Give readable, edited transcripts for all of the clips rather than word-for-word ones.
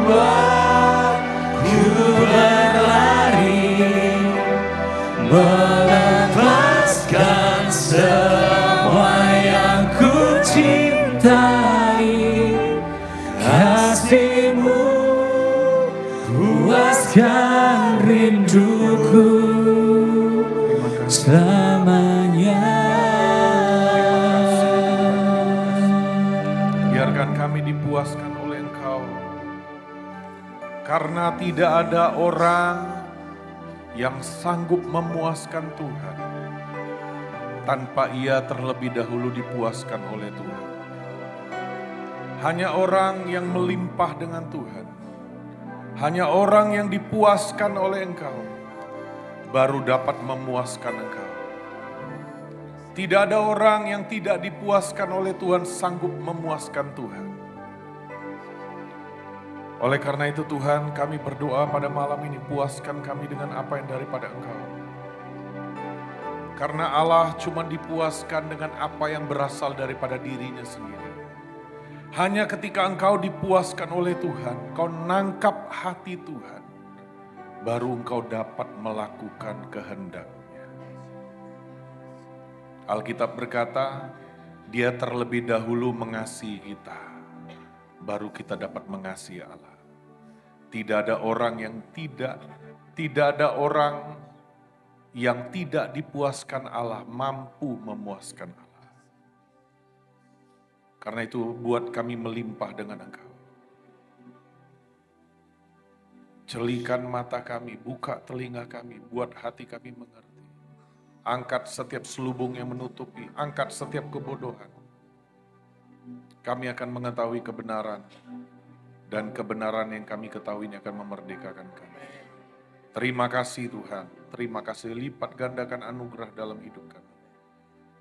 membuatku berlari, melepaskan semua yang ku cintai. Kasih-Mu puaskan rinduku selamanya. Biarkan kami dipuaskan oleh Engkau, karena tidak ada orang yang sanggup memuaskan Tuhan tanpa ia terlebih dahulu dipuaskan oleh Tuhan. Hanya orang yang melimpah dengan Tuhan, hanya orang yang dipuaskan oleh Engkau, baru dapat memuaskan Engkau. Tidak ada orang yang tidak dipuaskan oleh Tuhan sanggup memuaskan Tuhan. Oleh karena itu Tuhan, kami berdoa pada malam ini, puaskan kami dengan apa yang daripada Engkau. Karena Allah cuma dipuaskan dengan apa yang berasal daripada dirinya sendiri. Hanya ketika Engkau dipuaskan oleh Tuhan, Engkau nangkap hati Tuhan, baru Engkau dapat melakukan kehendak-Nya. Alkitab berkata, Dia terlebih dahulu mengasihi kita, baru kita dapat mengasihi Allah. Tidak ada orang yang tidak dipuaskan Allah mampu memuaskan Allah. Karena itu buat kami melimpah dengan Engkau. Celikan mata kami, buka telinga kami, buat hati kami mengerti. Angkat setiap selubung yang menutupi, angkat setiap kebodohan. Kami akan mengetahui kebenaran, dan kebenaran yang kami ketahui ini akan memerdekakan kami. Terima kasih Tuhan, terima kasih lipat gandakan anugerah dalam hidup kami.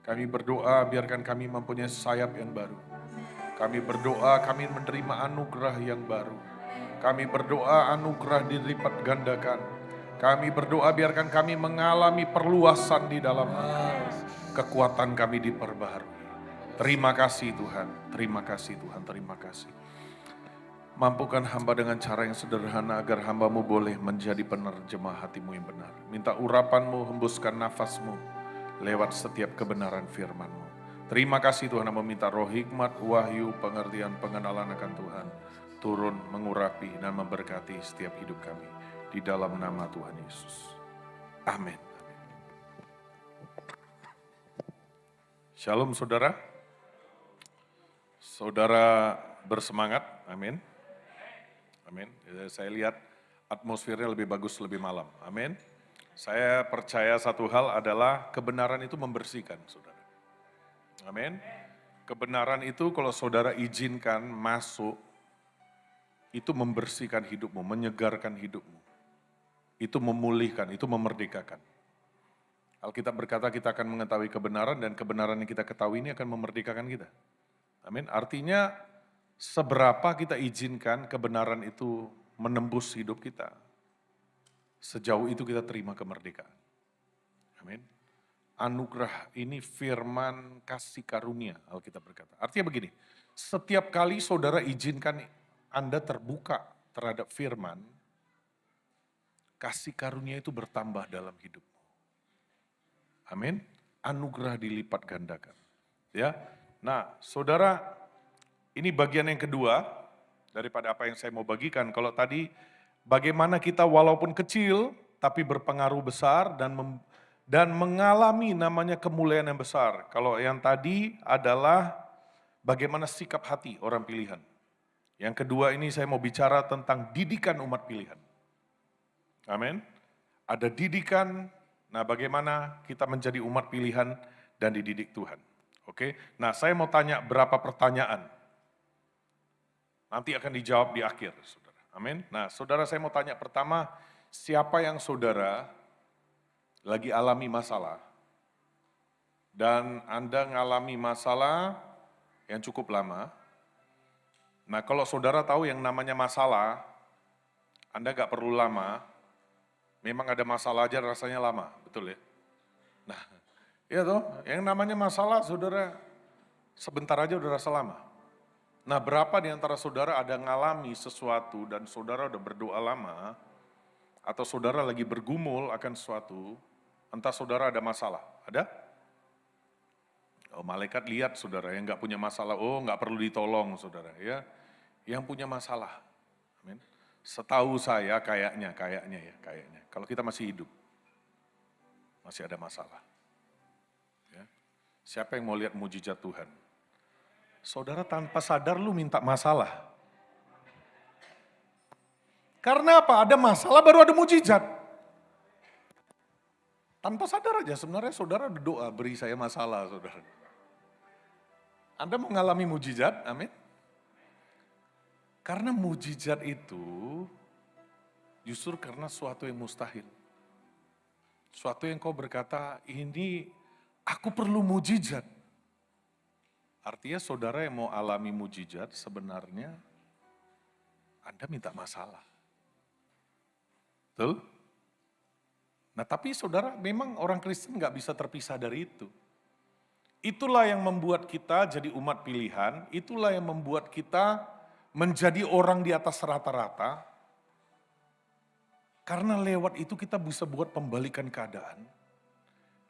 Kami berdoa biarkan kami mempunyai sayap yang baru. Kami berdoa kami menerima anugerah yang baru. Kami berdoa anugerah dilipat gandakan. Kami berdoa biarkan kami mengalami perluasan di dalam Engkau. Kekuatan kami diperbaharui. Terima kasih Tuhan, terima kasih Tuhan, terima kasih. Mampukan hamba dengan cara yang sederhana agar hamba-Mu boleh menjadi penerjemah hati-Mu yang benar. Minta urapan-Mu, hembuskan nafas-Mu lewat setiap kebenaran firman-Mu. Terima kasih Tuhan, meminta roh hikmat, wahyu, pengertian, pengenalan akan Tuhan. Turun, mengurapi, dan memberkati setiap hidup kami. Di dalam nama Tuhan Yesus. Amin. Shalom saudara. Saudara bersemangat, amin. Amin. Saya lihat atmosfernya lebih bagus, lebih malam, amin. Saya percaya satu hal adalah kebenaran itu membersihkan, saudara. Amin. Kebenaran itu kalau saudara izinkan masuk, itu membersihkan hidupmu, menyegarkan hidupmu. Itu memulihkan, itu memerdekakan. Alkitab berkata kita akan mengetahui kebenaran dan kebenaran yang kita ketahui ini akan memerdekakan kita. Amin. Artinya seberapa kita izinkan kebenaran itu menembus hidup kita, sejauh itu kita terima kemerdekaan. Amin. Anugerah ini firman kasih karunia, Alkitab berkata. Artinya begini, setiap kali saudara izinkan Anda terbuka terhadap firman, kasih karunia itu bertambah dalam hidupmu. Amin. Anugerah dilipat gandakan. Ya. Nah, saudara, ini bagian yang kedua daripada apa yang saya mau bagikan. Kalau tadi bagaimana kita walaupun kecil tapi berpengaruh besar dan mengalami namanya kemuliaan yang besar. Kalau yang tadi adalah bagaimana sikap hati orang pilihan. Yang kedua ini saya mau bicara tentang didikan umat pilihan. Amin. Ada didikan, nah bagaimana kita menjadi umat pilihan dan dididik Tuhan. Oke, nah saya mau tanya berapa pertanyaan. Nanti akan dijawab di akhir, saudara. Amin. Nah saudara saya mau tanya pertama, siapa yang saudara lagi alami masalah, dan Anda ngalami masalah yang cukup lama. Nah kalau saudara tahu yang namanya masalah, Anda gak perlu lama, memang ada masalah aja rasanya lama, betul ya? Nah, iya toh, yang namanya masalah saudara sebentar aja udah rasa lama. Nah, berapa di antara saudara ada ngalami sesuatu dan saudara udah berdoa lama, atau saudara lagi bergumul akan sesuatu, entah saudara ada masalah, ada? Oh, malaikat lihat saudara yang nggak punya masalah, oh nggak perlu ditolong saudara ya, yang punya masalah, amin. Setahu saya kayaknya ya, kalau kita masih hidup, masih ada masalah. Ya. Siapa yang mau lihat mujizat Tuhan? Saudara tanpa sadar lu minta masalah. Karena apa? Ada masalah baru ada mujizat. Tanpa sadar aja sebenarnya saudara berdoa, beri saya masalah saudara. Anda mengalami mujizat, amin. Karena mujizat itu justru karena suatu yang mustahil. Suatu yang kau berkata, ini aku perlu mujizat. Artinya saudara yang mau alami mujizat sebenarnya Anda minta masalah. Betul? Nah tapi saudara memang orang Kristen nggak bisa terpisah dari itu. Itulah yang membuat kita jadi umat pilihan, itulah yang membuat kita menjadi orang di atas rata-rata. Karena lewat itu kita bisa buat pembalikan keadaan.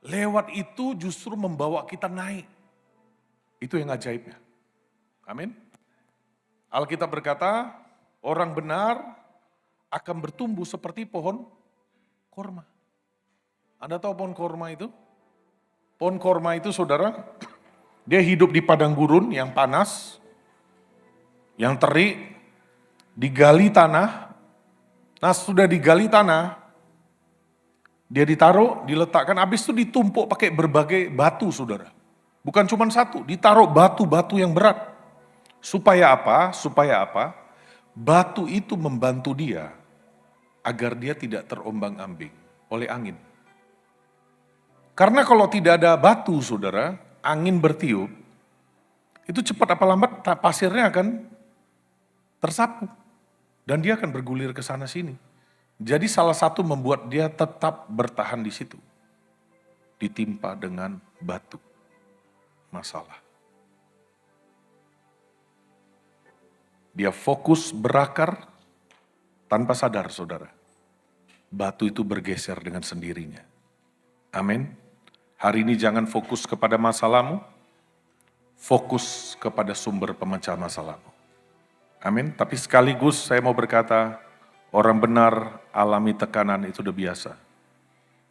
Lewat itu justru membawa kita naik. Itu yang ajaibnya. Amin. Alkitab berkata, orang benar akan bertumbuh seperti pohon korma. Anda tahu pohon korma itu? Pohon korma itu saudara, dia hidup di padang gurun yang panas, yang terik, digali tanah. Nah sudah digali tanah, dia ditaruh, diletakkan, habis itu ditumpuk pakai berbagai batu saudara. Bukan cuma satu, ditaruh batu-batu yang berat. Supaya apa? Supaya apa? Batu itu membantu dia agar dia tidak terombang-ambing oleh angin. Karena kalau tidak ada batu saudara, angin bertiup, itu cepat apa lambat pasirnya akan tersapu. Dan dia akan bergulir ke sana sini. Jadi salah satu membuat dia tetap bertahan di situ. Ditimpa dengan batu. Masalah. Dia fokus berakar tanpa sadar saudara. Batu itu bergeser dengan sendirinya. Amin. Hari ini jangan fokus kepada masalahmu, fokus kepada sumber pemecah masalahmu. Amin. Tapi sekaligus saya mau berkata, orang benar alami tekanan itu udah biasa.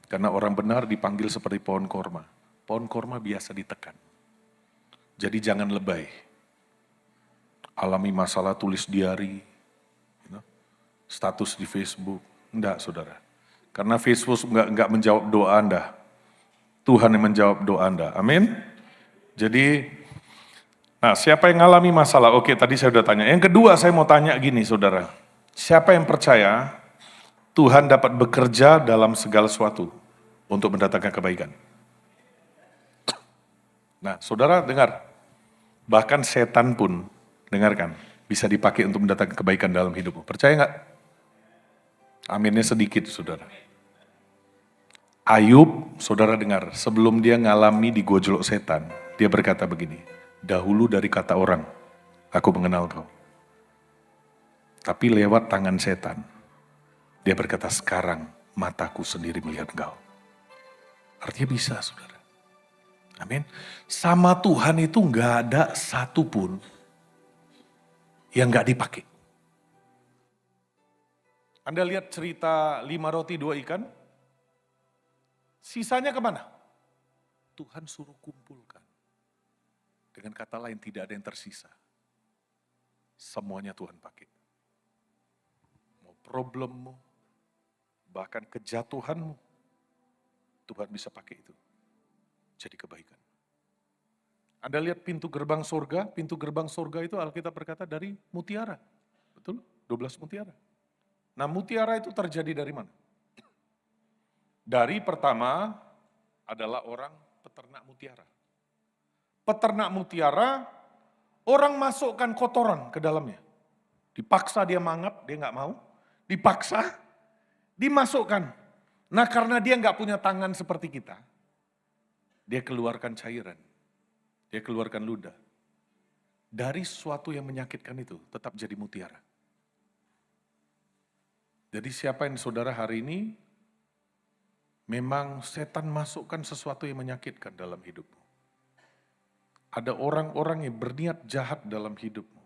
Karena orang benar dipanggil seperti pohon korma. Pohon korma biasa ditekan. Jadi jangan lebay. Alami masalah tulis diary, status di Facebook. Enggak saudara. Karena Facebook enggak menjawab doa Anda. Tuhan yang menjawab doa Anda. Amin. Jadi, nah siapa yang mengalami masalah? Oke tadi saya sudah tanya. Yang kedua saya mau tanya gini saudara. Siapa yang percaya Tuhan dapat bekerja dalam segala sesuatu untuk mendatangkan kebaikan? Nah, saudara dengar, bahkan setan pun, dengarkan, bisa dipakai untuk mendatangkan kebaikan dalam hidupmu. Percaya nggak? Aminnya sedikit, saudara. Ayub, saudara dengar, sebelum dia ngalami digojlok setan, dia berkata begini, dahulu dari kata orang, aku mengenal kau. Tapi lewat tangan setan, dia berkata sekarang mataku sendiri melihat kau. Artinya bisa, saudara. Amin. Sama Tuhan itu nggak ada satupun yang nggak dipakai. Anda lihat cerita 5 roti 2 ikan? Sisanya kemana? Tuhan suruh kumpulkan. Dengan kata lain tidak ada yang tersisa. Semuanya Tuhan pakai. Mau problemmu, bahkan kejatuhanmu, Tuhan bisa pakai itu. Jadi kebaikan. Anda lihat pintu gerbang surga itu Alkitab berkata dari mutiara. Betul? 12 mutiara. Nah mutiara itu terjadi dari mana? Dari pertama adalah orang peternak mutiara. Peternak mutiara, orang masukkan kotoran ke dalamnya. Dipaksa dia mangap, dia nggak mau. Dipaksa, dimasukkan. Nah karena dia nggak punya tangan seperti kita, dia keluarkan cairan, dia keluarkan ludah. dari sesuatu yang menyakitkan itu tetap jadi mutiara. Jadi siapa yang saudara hari ini memang setan masukkan sesuatu yang menyakitkan dalam hidupmu. Ada orang-orang yang berniat jahat dalam hidupmu.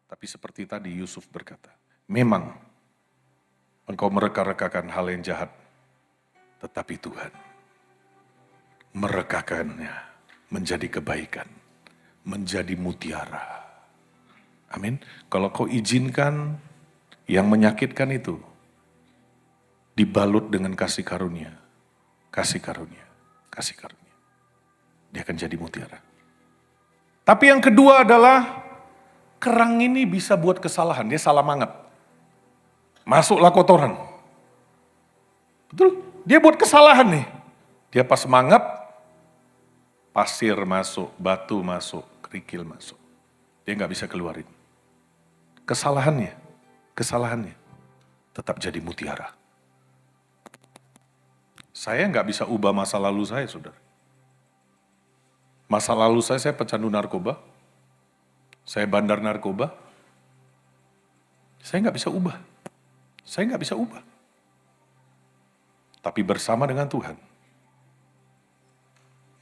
Tapi seperti tadi Yusuf berkata, memang engkau mereka-rekakan hal yang jahat, tetapi Tuhan merekakannya menjadi kebaikan, menjadi mutiara. Amin. Kalau kau izinkan yang menyakitkan itu dibalut dengan kasih karunia, kasih karunia, kasih karunia, dia akan jadi mutiara. Tapi yang kedua adalah kerang ini bisa buat kesalahan, dia salah mangap. Masuklah kotoran. Betul? Dia buat kesalahan nih. Dia pas mangap, pasir masuk, batu masuk, kerikil masuk. Dia nggak bisa keluarin. Kesalahannya tetap jadi mutiara. Saya nggak bisa ubah masa lalu saya, saudara. Masa lalu saya pecandu narkoba, saya bandar narkoba, saya nggak bisa ubah. Saya nggak bisa ubah. Tapi bersama dengan Tuhan,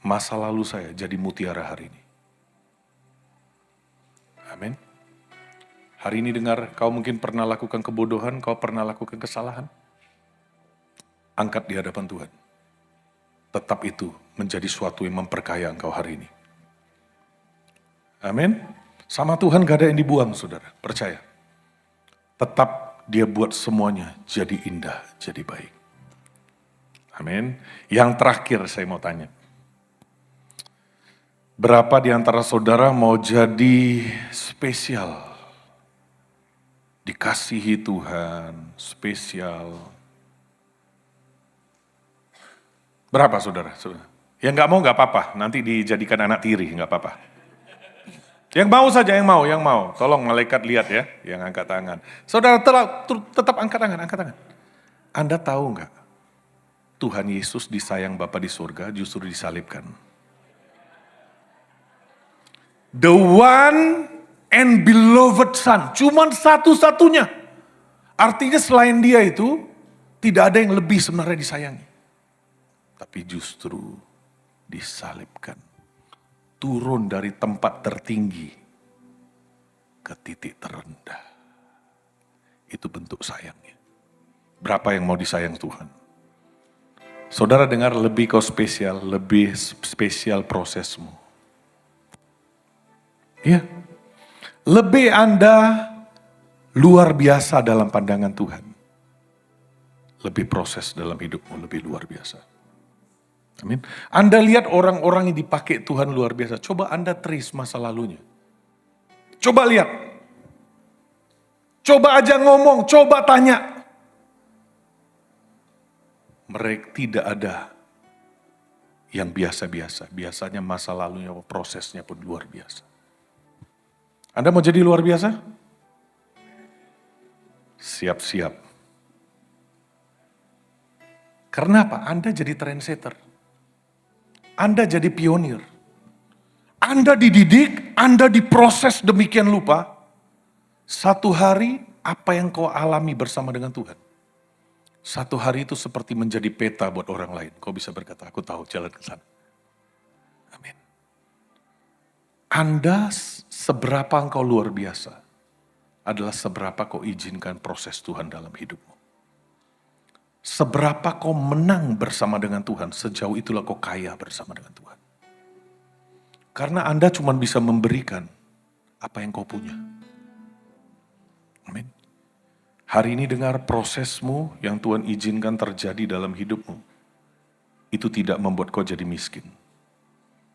masa lalu saya jadi mutiara hari ini. Amin. Hari ini dengar, kau mungkin pernah lakukan kebodohan, kau pernah lakukan kesalahan. Angkat di hadapan Tuhan. Tetap itu menjadi suatu yang memperkaya engkau hari ini. Amin. Sama Tuhan gak ada yang dibuang, saudara. Percaya. Tetap dia buat semuanya jadi indah, jadi baik. Amin. Yang terakhir saya mau tanya. Berapa di antara saudara mau jadi spesial? Dikasihi Tuhan, spesial. Berapa saudara? Yang nggak mau nggak apa-apa, nanti dijadikan anak tiri, nggak apa-apa. Yang mau saja, yang mau. Tolong malaikat lihat ya, yang angkat tangan. Saudara tetap angkat tangan. Anda tahu nggak? Tuhan Yesus disayang Bapa di surga justru disalibkan. The one and beloved son, cuman satu-satunya. Artinya selain dia itu, tidak ada yang lebih sebenarnya disayangi. Tapi justru disalibkan. Turun dari tempat tertinggi ke titik terendah. Itu bentuk sayangnya. Berapa yang mau disayang Tuhan? Saudara dengar, lebih kau spesial, lebih spesial prosesmu. Ya, lebih Anda luar biasa dalam pandangan Tuhan. Lebih proses dalam hidupmu, lebih luar biasa. Amin. Anda lihat orang-orang yang dipakai Tuhan luar biasa. Coba Anda trace masa lalunya. Coba lihat. Coba aja ngomong, coba tanya. Mereka tidak ada yang biasa-biasa. Biasanya masa lalunya, prosesnya pun luar biasa. Anda mau jadi luar biasa? Siap-siap. Karena apa? Anda jadi trendsetter. Anda jadi pionir. Anda dididik, Anda diproses demikian lupa. Satu hari apa yang kau alami bersama dengan Tuhan. Satu hari itu seperti menjadi peta buat orang lain. Kau bisa berkata, aku tahu jalan ke sana. Amin. Anda seberapa engkau luar biasa adalah seberapa kau izinkan proses Tuhan dalam hidupmu. Seberapa kau menang bersama dengan Tuhan, sejauh itulah kau kaya bersama dengan Tuhan. Karena Anda cuma bisa memberikan apa yang kau punya. Amin. Hari ini dengar prosesmu yang Tuhan izinkan terjadi dalam hidupmu. Itu tidak membuat kau jadi miskin.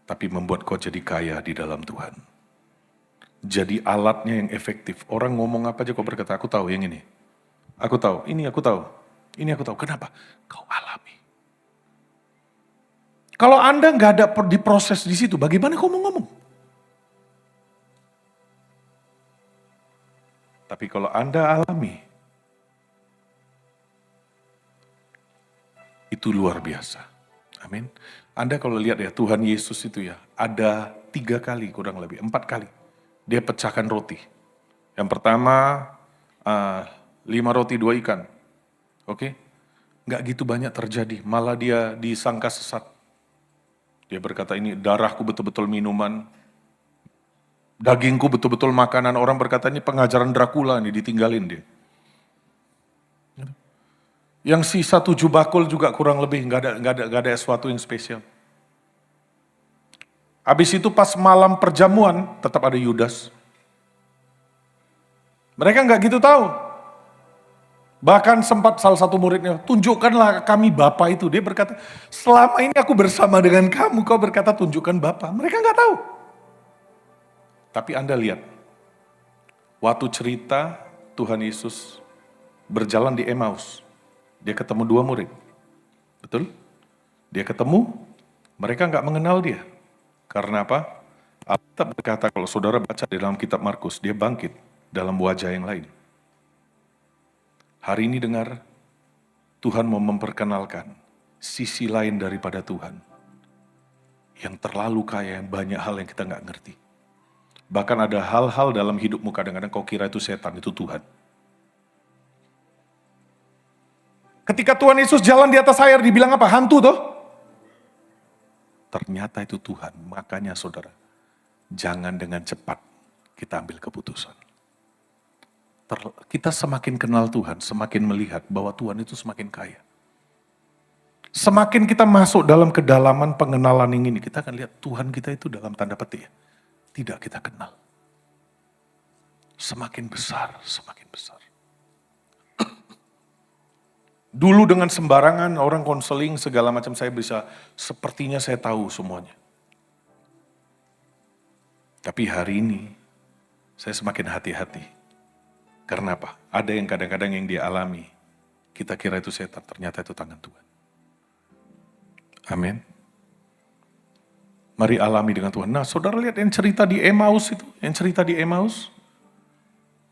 Tapi membuat kau jadi kaya di dalam Tuhan. Jadi alatnya yang efektif. Orang ngomong apa aja kau berkata, aku tahu yang ini. Aku tahu, ini aku tahu. Ini aku tahu. Kenapa? Kau alami. Kalau Anda nggak ada diproses di situ, bagaimana kau mau ngomong? Tapi kalau Anda alami, itu luar biasa. Amin. Anda kalau lihat ya, Tuhan Yesus itu ya, ada 3 kali kurang lebih, 4 kali. Dia pecahkan roti. Yang pertama, 5 roti 2 ikan. Oke? Nggak gitu banyak terjadi, malah dia disangka sesat. Dia berkata, ini darahku betul-betul minuman, dagingku betul-betul makanan. Orang berkata, ini pengajaran Dracula, nih ditinggalin dia. Yang sisa 7 bakul juga kurang lebih, nggak ada sesuatu yang spesial. Habis itu pas malam perjamuan, tetap ada Yudas. Mereka nggak gitu tahu. Bahkan sempat salah satu muridnya, tunjukkanlah kami Bapa itu. Dia berkata, selama ini aku bersama dengan kamu, kau berkata tunjukkan Bapa. Mereka nggak tahu. Tapi Anda lihat, waktu cerita Tuhan Yesus berjalan di Emmaus, dia ketemu 2 murid. Betul? Dia ketemu, mereka nggak mengenal dia. Karena apa? Alkitab berkata, kalau saudara baca di dalam kitab Markus, dia bangkit dalam wajah yang lain. Hari ini dengar, Tuhan mau memperkenalkan sisi lain daripada Tuhan. Yang terlalu kaya, yang banyak hal yang kita nggak ngerti. Bahkan ada hal-hal dalam hidupmu kadang-kadang kau kira itu setan, itu Tuhan. Ketika Tuhan Yesus jalan di atas air, dibilang apa? Hantu toh? Ternyata itu Tuhan. Makanya saudara, jangan dengan cepat kita ambil keputusan. Kita semakin kenal Tuhan, semakin melihat bahwa Tuhan itu semakin kaya. Semakin kita masuk dalam kedalaman pengenalan ini, kita akan lihat Tuhan kita itu dalam tanda petik, tidak kita kenal. Semakin besar, semakin besar. Dulu dengan sembarangan orang konseling segala macam saya bisa, sepertinya saya tahu semuanya. Tapi hari ini, saya semakin hati-hati. Karena apa? Ada yang kadang-kadang yang dia alami. Kita kira itu setan, ternyata itu tangan Tuhan. Amin. Mari alami dengan Tuhan. Nah, saudara lihat yang cerita di Emmaus itu. Yang cerita di Emmaus.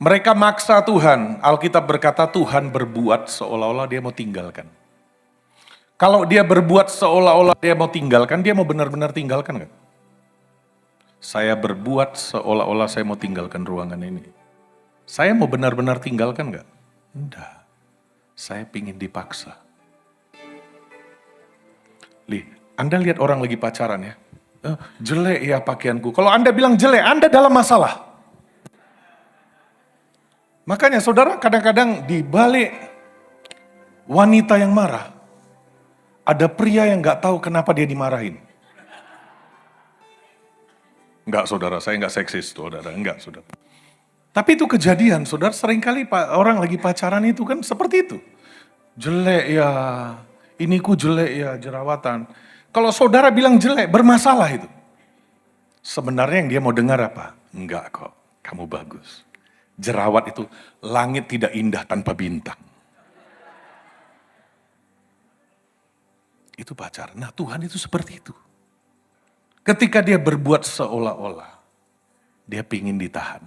Mereka maksa Tuhan. Alkitab berkata Tuhan berbuat seolah-olah dia mau tinggalkan. Kalau dia berbuat seolah-olah dia mau tinggalkan, dia mau benar-benar tinggalkan kan? Saya berbuat seolah-olah saya mau tinggalkan ruangan ini. Saya mau benar-benar tinggalkan enggak? Enggak. Saya pingin dipaksa. Anda lihat orang lagi pacaran ya. Jelek ya pakaianku. Kalau Anda bilang jelek, Anda dalam masalah. Makanya saudara kadang-kadang di balik wanita yang marah, ada pria yang enggak tahu kenapa dia dimarahin. Enggak saudara, saya enggak seksis saudara. Enggak saudara. Tapi itu kejadian, saudara, seringkali orang lagi pacaran itu kan seperti itu. Jelek ya, iniku jelek ya, jerawatan. Kalau saudara bilang jelek, bermasalah itu. Sebenarnya yang dia mau dengar apa? Enggak kok, kamu bagus. Jerawat itu, langit tidak indah tanpa bintang. Itu pacaran. Nah Tuhan itu seperti itu. Ketika dia berbuat seolah-olah, dia pingin ditahan.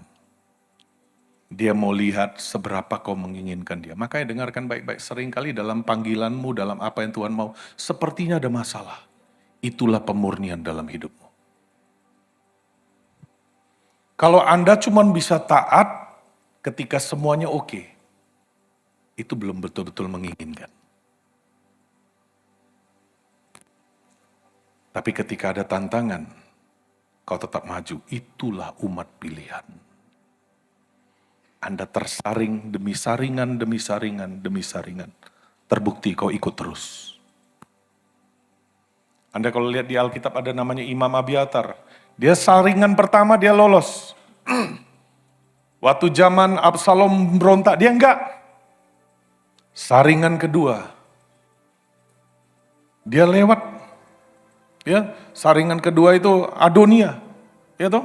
Dia mau lihat seberapa kau menginginkan dia. Makanya dengarkan baik-baik. Seringkali dalam panggilanmu, dalam apa yang Tuhan mau, sepertinya ada masalah. Itulah pemurnian dalam hidupmu. Kalau Anda cuma bisa taat ketika semuanya oke, itu belum betul-betul menginginkan. Tapi ketika ada tantangan, kau tetap maju. Itulah umat pilihan. Anda tersaring demi saringan, demi saringan, demi saringan. Terbukti kau ikut terus. Anda kalau lihat di Alkitab ada namanya Imam Abiatar. Dia saringan pertama dia lolos. Waktu zaman Absalom berontak dia enggak. Saringan kedua. Dia lewat. Ya, saringan kedua itu Adonia. Ya toh?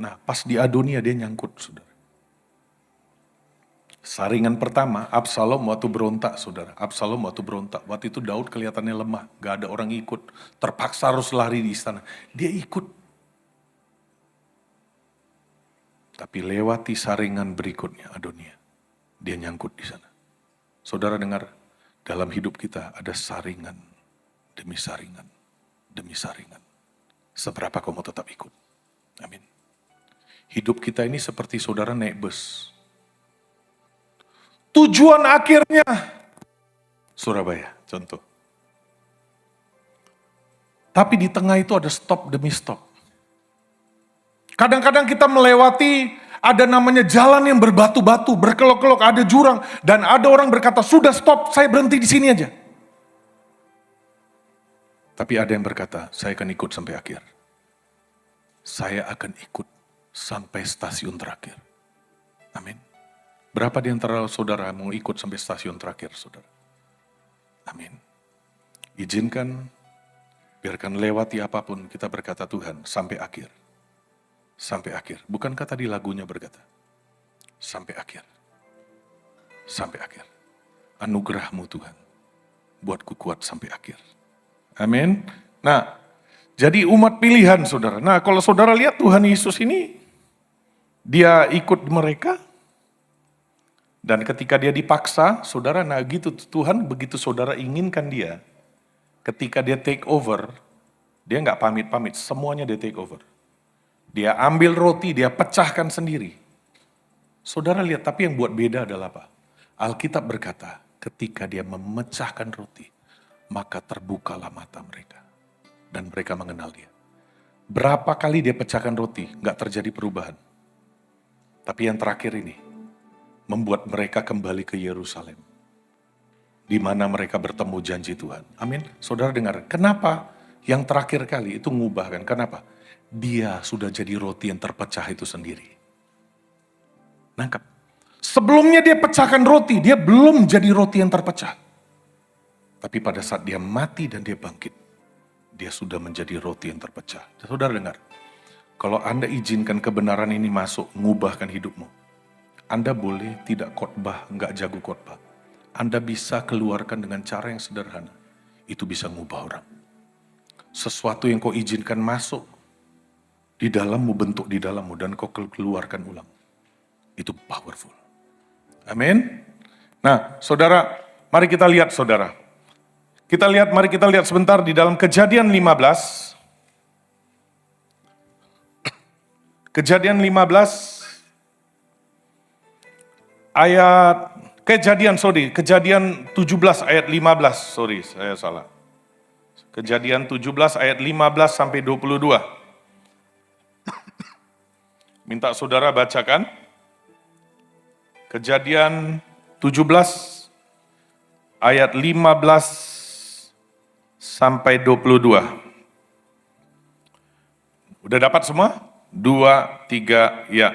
Nah, pas di Adonia dia nyangkut, saudara. Saringan pertama, Absalom waktu berontak, saudara. Absalom waktu berontak. Waktu itu Daud kelihatannya lemah. Gak ada orang ikut. Terpaksa harus lari di istana. Dia ikut. Tapi lewati saringan berikutnya, Adonia. Dia nyangkut di sana. Saudara dengar, dalam hidup kita ada saringan demi saringan demi saringan. Seberapa kamu tetap ikut? Amin. Hidup kita ini seperti saudara naik bus. Tujuan akhirnya Surabaya, contoh. Tapi di tengah itu ada stop demi stop. Kadang-kadang kita melewati, ada namanya jalan yang berbatu-batu, berkelok-kelok, ada jurang. Dan ada orang berkata, sudah stop, saya berhenti di sini aja. Tapi ada yang berkata, saya akan ikut sampai akhir. Saya akan ikut sampai stasiun terakhir. Amin. Berapa di antara saudara mau ikut sampai stasiun terakhir, saudara? Amin. Izinkan, biarkan lewati apapun, kita berkata Tuhan, sampai akhir. Sampai akhir. Bukankah tadi lagunya berkata, sampai akhir. Sampai akhir. Anugerah-Mu Tuhan, buatku kuat sampai akhir. Amin. Nah, jadi umat pilihan saudara. Nah, kalau saudara lihat Tuhan Yesus ini, dia ikut mereka, dan ketika dia dipaksa, saudara, nah gitu Tuhan begitu saudara inginkan dia, ketika dia take over, dia nggak pamit-pamit, semuanya dia take over. Dia ambil roti, dia pecahkan sendiri. Saudara lihat, tapi yang buat beda adalah apa? Alkitab berkata, ketika dia memecahkan roti, maka terbukalah mata mereka. Dan mereka mengenal dia. Berapa kali dia pecahkan roti, nggak terjadi perubahan. Tapi yang terakhir ini, membuat mereka kembali ke Yerusalem. Di mana mereka bertemu janji Tuhan. Amin. Saudara dengar, kenapa yang terakhir kali itu ngubah kan? Kenapa? Dia sudah jadi roti yang terpecah itu sendiri. Nangkap. Sebelumnya dia pecahkan roti, dia belum jadi roti yang terpecah. Tapi pada saat dia mati dan dia bangkit, dia sudah menjadi roti yang terpecah. Saudara dengar, kalau Anda izinkan kebenaran ini masuk, mengubahkan hidupmu, Anda boleh tidak khotbah, nggak jago khotbah. Anda bisa keluarkan dengan cara yang sederhana. Itu bisa mengubah orang. Sesuatu yang kau izinkan masuk, di dalammu, bentuk di dalammu, dan kau keluarkan ulang. Itu powerful. Amin. Nah, saudara, mari kita lihat saudara. Mari kita lihat sebentar di dalam Kejadian 15. Kejadian 15 Kejadian 17 ayat 15, sorry saya salah. Kejadian 17 ayat 15 sampai 22. Minta saudara bacakan. Kejadian 17 ayat 15 sampai 22. Udah dapat semua? 2, 3, ya.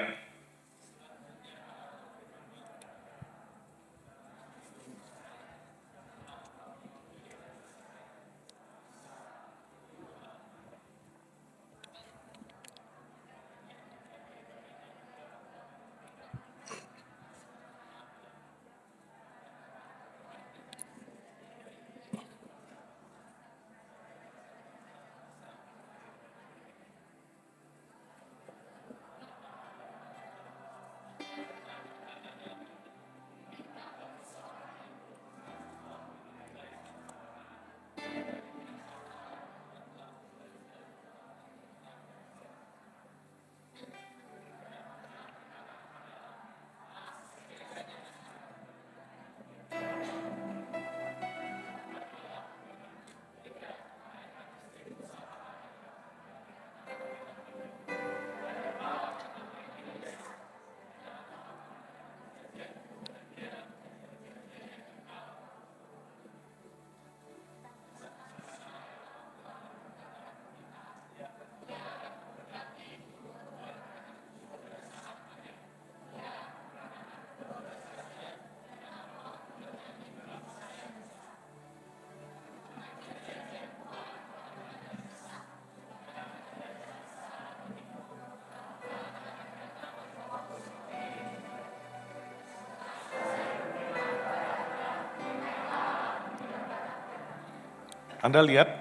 Anda lihat,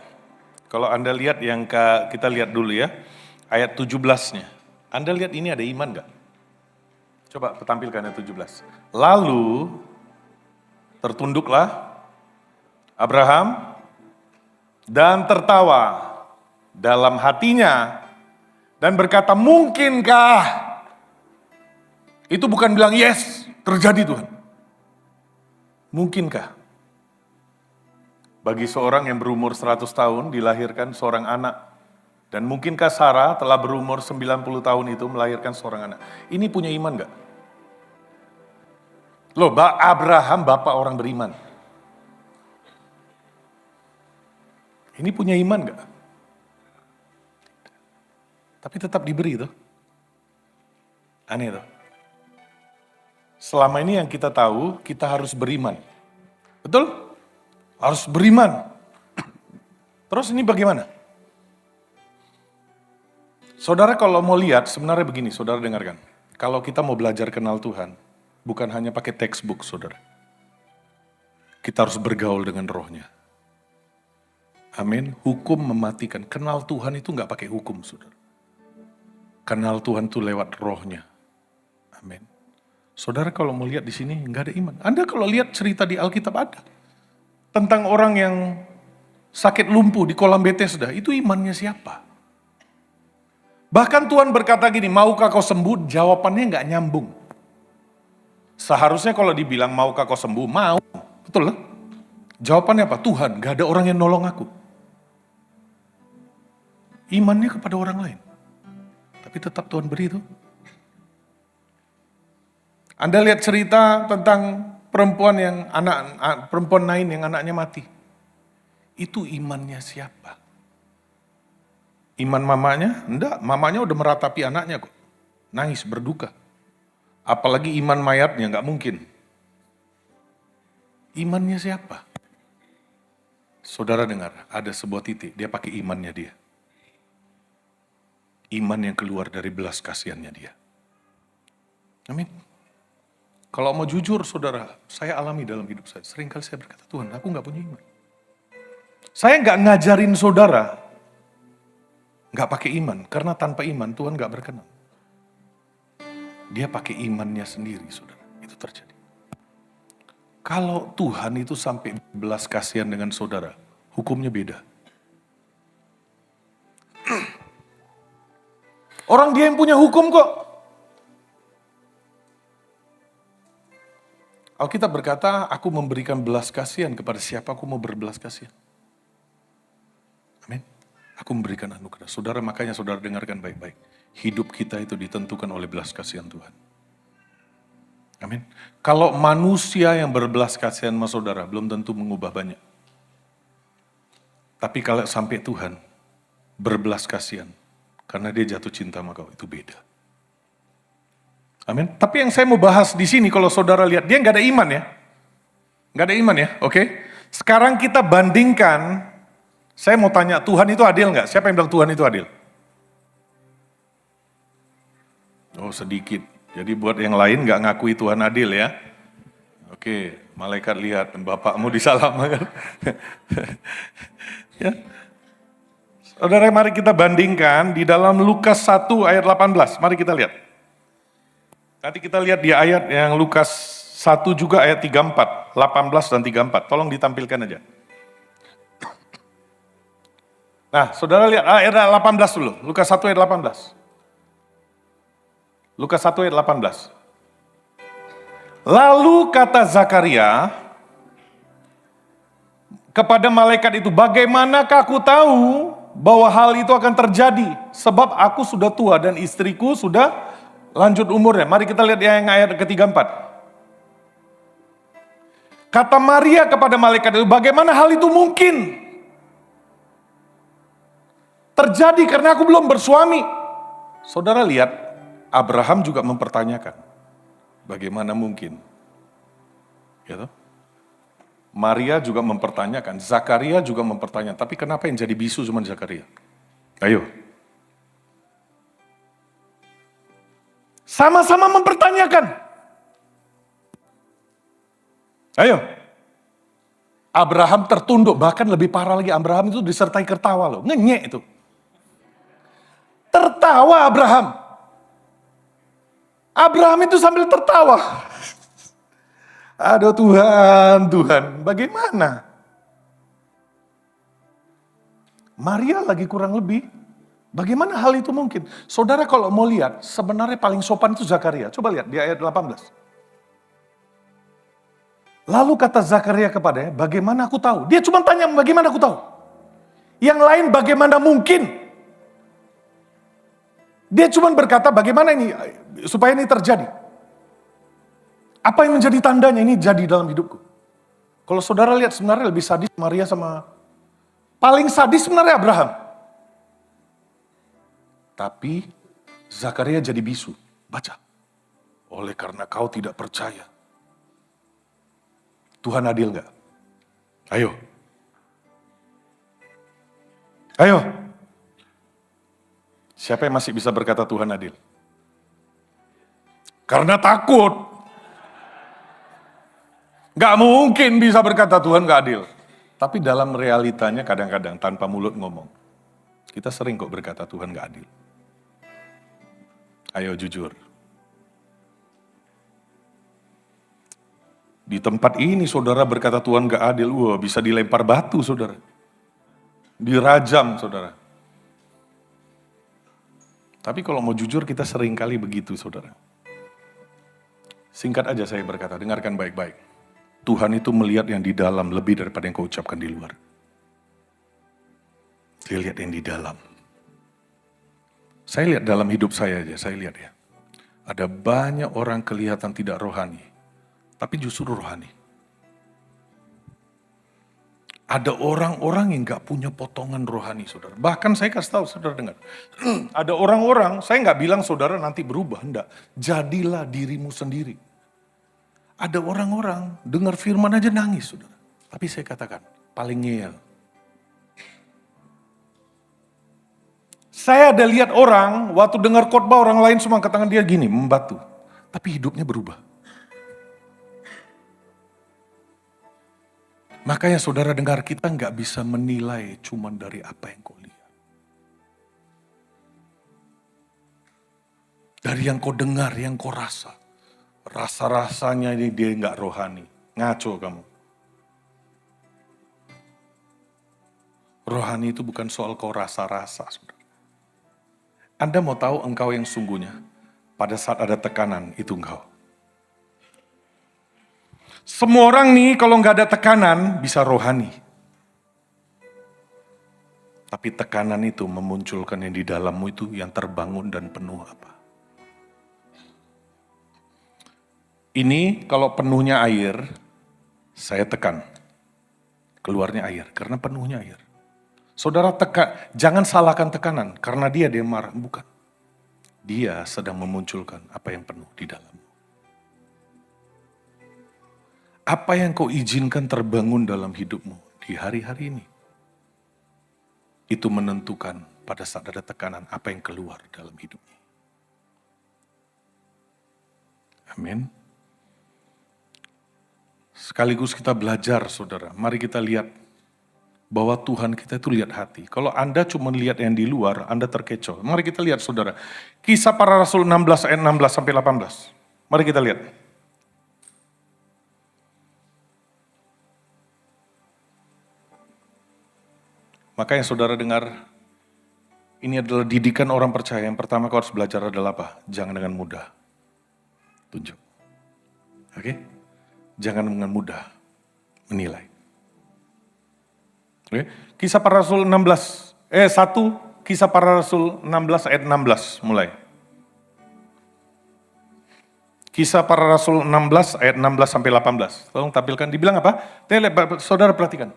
kalau Anda lihat yang kita lihat dulu ya, ayat 17-nya. Anda lihat ini ada iman nggak? Coba tampilkan ayat 17. Lalu tertunduklah Abraham dan tertawa dalam hatinya dan berkata, mungkinkah Itu bukan bilang yes, terjadi Tuhan. Mungkinkah bagi seorang yang berumur 100 tahun dilahirkan seorang anak, dan mungkinkah Sarah telah berumur 90 tahun itu melahirkan seorang anak? Ini punya iman gak? Loh, Abraham bapak orang beriman. Ini punya iman gak? Tapi tetap diberi tuh. Aneh tuh. Selama ini yang kita tahu, kita harus beriman. Betul? Harus beriman. Terus ini bagaimana? Saudara kalau mau lihat, sebenarnya begini, saudara dengarkan. Kalau kita mau belajar kenal Tuhan, bukan hanya pakai textbook, saudara. Kita harus bergaul dengan rohnya. Amin. Hukum mematikan. Kenal Tuhan itu nggak pakai hukum, saudara. Kenal Tuhan itu lewat rohnya. Amin. Saudara kalau mau lihat di sini nggak ada iman. Anda kalau lihat cerita di Alkitab ada. Tentang orang yang sakit lumpuh di kolam Bethesda, itu imannya siapa? Bahkan Tuhan berkata gini, maukah kau sembuh? Jawabannya nggak nyambung. Seharusnya kalau dibilang maukah kau sembuh, mau. Betul lah. Jawabannya apa? Tuhan, gak ada orang yang nolong aku. Imannya kepada orang lain. Tapi tetap Tuhan beri itu. Anda lihat cerita tentang perempuan Nain yang anaknya mati. Itu imannya siapa? Iman mamanya? Enggak, mamanya udah meratapi anaknya kok. Nangis, berduka. Apalagi iman mayatnya, nggak mungkin. Imannya siapa? Saudara dengar, ada sebuah titik, dia pakai imannya dia. Iman yang keluar dari belas kasihannya dia. Amin. Kalau mau jujur saudara, saya alami dalam hidup saya. Seringkali saya berkata, Tuhan aku nggak punya iman. Saya nggak ngajarin saudara, nggak pakai iman. Karena tanpa iman Tuhan nggak berkenan. Dia pakai imannya sendiri saudara, itu terjadi. Kalau Tuhan itu sampai belas kasihan dengan saudara, hukumnya beda. Orang dia yang punya hukum kok. Alkitab berkata, aku memberikan belas kasihan kepada siapa aku mau berbelas kasihan. Amin. Aku memberikan anugerah. Saudara, makanya saudara dengarkan baik-baik. Hidup kita itu ditentukan oleh belas kasihan Tuhan. Amin. Kalau manusia yang berbelas kasihan sama saudara, belum tentu mengubah banyak. Tapi kalau sampai Tuhan berbelas kasihan, karena dia jatuh cinta sama kau, itu beda. Amin. Tapi yang saya mau bahas di sini, kalau saudara lihat, dia nggak ada iman ya. Nggak ada iman ya, oke. Sekarang kita bandingkan, saya mau tanya, Tuhan itu adil nggak? Siapa yang bilang Tuhan itu adil? Oh sedikit. Jadi buat yang lain nggak ngakui Tuhan adil ya. Oke, malaikat lihat, bapakmu disalamatkan. Ya. Saudara, mari kita bandingkan di dalam Lukas 1 ayat 18. Mari kita lihat. Nanti kita lihat di ayat yang Lukas 1 juga ayat 34, 18 dan 34. Tolong ditampilkan aja. Nah, saudara lihat ayat 18 dulu. Lukas 1 ayat 18. Lukas 1 ayat 18. Lalu kata Zakaria kepada malaikat itu, bagaimanakah aku tahu bahwa hal itu akan terjadi? Sebab aku sudah tua dan istriku sudah lanjut umurnya. Mari kita lihat yang ayat ke-34. Kata Maria kepada malaikat itu, bagaimana hal itu mungkin terjadi karena aku belum bersuami? Saudara lihat, Abraham juga mempertanyakan, bagaimana mungkin? Gitu. Maria juga mempertanyakan, Zakaria juga mempertanyakan, tapi kenapa yang jadi bisu cuma Zakaria? Ayo. Sama-sama mempertanyakan. Ayo. Abraham tertunduk, bahkan lebih parah lagi, Abraham itu disertai tertawa loh, ngenyek itu. Tertawa Abraham. Abraham itu sambil tertawa. Aduh Tuhan, Tuhan, bagaimana? Maria lagi kurang lebih Bagaimana hal itu mungkin? Saudara kalau mau lihat, sebenarnya paling sopan itu Zakaria. Coba lihat di ayat 18. Lalu kata Zakaria kepadanya, bagaimana aku tahu? Dia cuma tanya, bagaimana aku tahu? Yang lain bagaimana mungkin? Dia cuma berkata, bagaimana ini, supaya ini terjadi? Apa yang menjadi tandanya ini jadi dalam hidupku? Kalau saudara lihat sebenarnya lebih sadis Maria sama, paling sadis sebenarnya Abraham. Tapi Zakaria jadi bisu. Baca. Oleh karena kau tidak percaya. Tuhan adil gak? Ayo. Ayo. Siapa yang masih bisa berkata Tuhan adil? Karena takut. Gak mungkin bisa berkata Tuhan gak adil. Tapi dalam realitanya kadang-kadang tanpa mulut ngomong. Kita sering kok berkata Tuhan gak adil. Ayo jujur. Di tempat ini saudara berkata Tuhan gak adil, wah bisa dilempar batu saudara. Dirajam saudara. Tapi kalau mau jujur kita sering kali begitu saudara. Singkat aja saya berkata, dengarkan baik-baik. Tuhan itu melihat yang di dalam lebih daripada yang kau ucapkan di luar. Dia lihat yang di dalam. Saya lihat dalam hidup saya aja, saya lihat ya. Ada banyak orang kelihatan tidak rohani, tapi justru rohani. Ada orang-orang yang gak punya potongan rohani, saudara. Bahkan saya kasih tahu, saudara dengar. Ada orang-orang, saya gak bilang saudara nanti berubah, enggak. Jadilah dirimu sendiri. Ada orang-orang, dengar firman aja nangis, saudara. Tapi saya katakan, paling ngeyel. Saya ada lihat orang, waktu dengar khotbah orang lain semua angkat tangan dia gini, membatu. Tapi hidupnya berubah. Makanya saudara dengar, kita nggak bisa menilai cuma dari apa yang kau lihat. Dari yang kau dengar, yang kau rasa. Rasa-rasanya ini dia nggak rohani. Ngaco kamu. Rohani itu bukan soal kau rasa-rasa, saudara. Anda mau tahu engkau yang sungguhnya, pada saat ada tekanan, itu engkau. Semua orang nih kalau nggak ada tekanan, bisa rohani. Tapi tekanan itu memunculkan yang di dalammu itu yang terbangun dan penuh apa. Ini kalau penuhnya air, saya tekan. Keluarnya air, karena penuhnya air. Saudara tekan, jangan salahkan tekanan, karena dia marah, bukan. Dia sedang memunculkan apa yang penuh di dalammu. Apa yang kau izinkan terbangun dalam hidupmu di hari-hari ini, itu menentukan pada saat ada tekanan, apa yang keluar dalam hidupmu. Amin. Sekaligus kita belajar, saudara. Mari kita lihat bahwa Tuhan kita itu lihat hati. Kalau Anda cuma lihat yang di luar, Anda terkecoh. Mari kita lihat, saudara. Kisah Para Rasul 16 ayat 16 sampai 18. Mari kita lihat. Makanya saudara dengar, ini adalah didikan orang percaya. Yang pertama kau harus belajar adalah apa? Jangan dengan mudah tunjuk. Oke? Jangan dengan mudah menilai. Oke? Kisah Para Rasul 1, Kisah Para Rasul 16 ayat 16 mulai. Kisah Para Rasul 16 ayat 16 sampai 18. Tolong tampilkan, dibilang apa? Saudara perhatikan.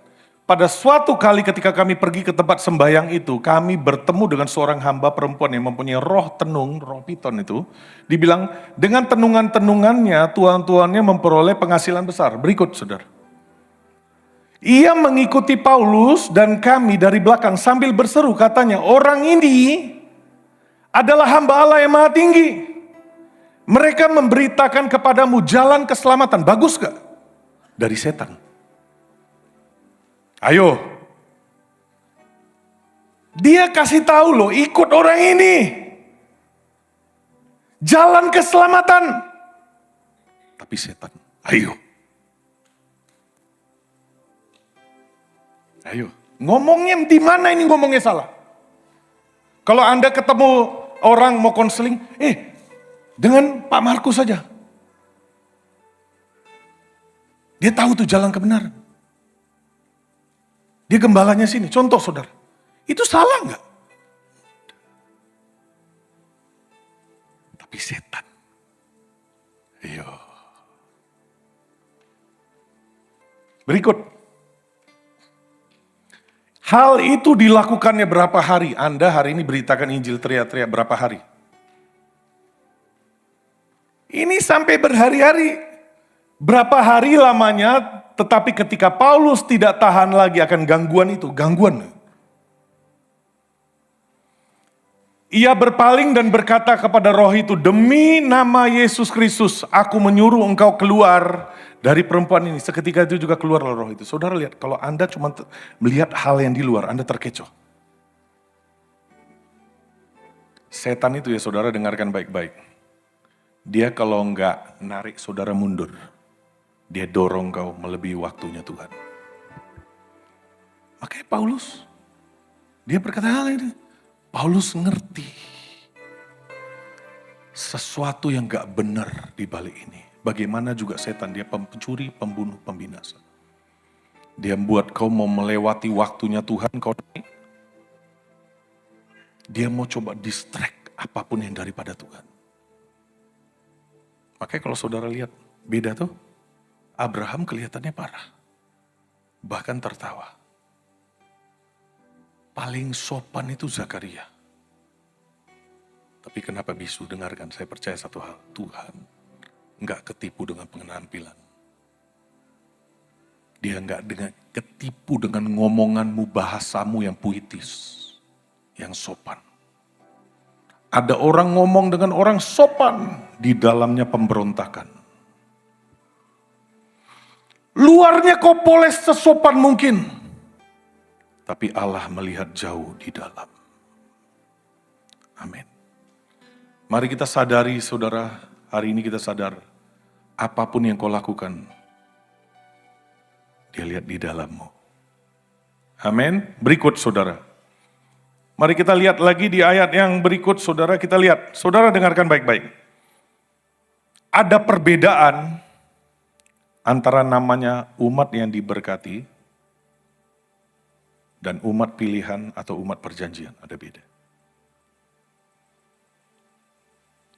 Pada suatu kali ketika kami pergi ke tempat sembahyang itu, kami bertemu dengan seorang hamba perempuan yang mempunyai roh tenung, roh piton itu. Dibilang, dengan tenungan-tenungannya, tuan-tuannya memperoleh penghasilan besar. Berikut, saudara. Ia mengikuti Paulus dan kami dari belakang sambil berseru, katanya, orang ini adalah hamba Allah yang maha tinggi. Mereka memberitakan kepadamu jalan keselamatan. Bagus gak? Dari setan. Ayo. Dia kasih tahu loh, ikut orang ini. Jalan keselamatan. Tapi setan, ayo. Ayo. Ngomongnya di mana ini ngomongnya salah? Kalau Anda ketemu orang mau konseling, dengan Pak Markus saja. Dia tahu tuh jalan kebenaran. Dia gembalanya sini, contoh saudara. Itu salah nggak? Tapi setan. Iya. Berikut. Hal itu dilakukannya berapa hari? Anda hari ini beritakan Injil teriak-teriak berapa hari? Ini sampai berhari-hari. Berapa hari lamanya, tetapi ketika Paulus tidak tahan lagi akan gangguan itu, gangguan. Ia berpaling dan berkata kepada roh itu, demi nama Yesus Kristus, aku menyuruh engkau keluar dari perempuan ini. Seketika itu juga keluar roh itu. Saudara lihat, kalau Anda cuma melihat hal yang di luar, Anda terkecoh. Setan itu ya saudara, dengarkan baik-baik. Dia kalau enggak narik saudara mundur, dia dorong kau melebihi waktunya Tuhan. Makanya Paulus, dia berkata hal ini. Paulus ngerti sesuatu yang gak benar di balik ini. Bagaimana juga setan, dia pencuri, pembunuh, pembinasa. Dia membuat kau mau melewati waktunya Tuhan, dia mau coba distract apapun yang daripada Tuhan. Makanya kalau saudara lihat, beda tuh. Abraham kelihatannya parah. Bahkan tertawa. Paling sopan itu Zakaria. Tapi kenapa bisu? Dengarkan, saya percaya satu hal. Tuhan enggak ketipu dengan penampilan. Dia enggak ketipu dengan ngomonganmu, bahasamu yang puitis. Yang sopan. Ada orang ngomong dengan orang sopan. Di dalamnya pemberontakan. Luarnya kau poles sesopan mungkin. Tapi Allah melihat jauh di dalam. Amin. Mari kita sadari saudara, hari ini kita sadar. Apapun yang kau lakukan, dia lihat di dalammu. Amin. Berikut saudara. Mari kita lihat lagi di ayat yang berikut saudara, kita lihat. Saudara dengarkan baik-baik. Ada perbedaan antara namanya umat yang diberkati dan umat pilihan atau umat perjanjian, ada beda.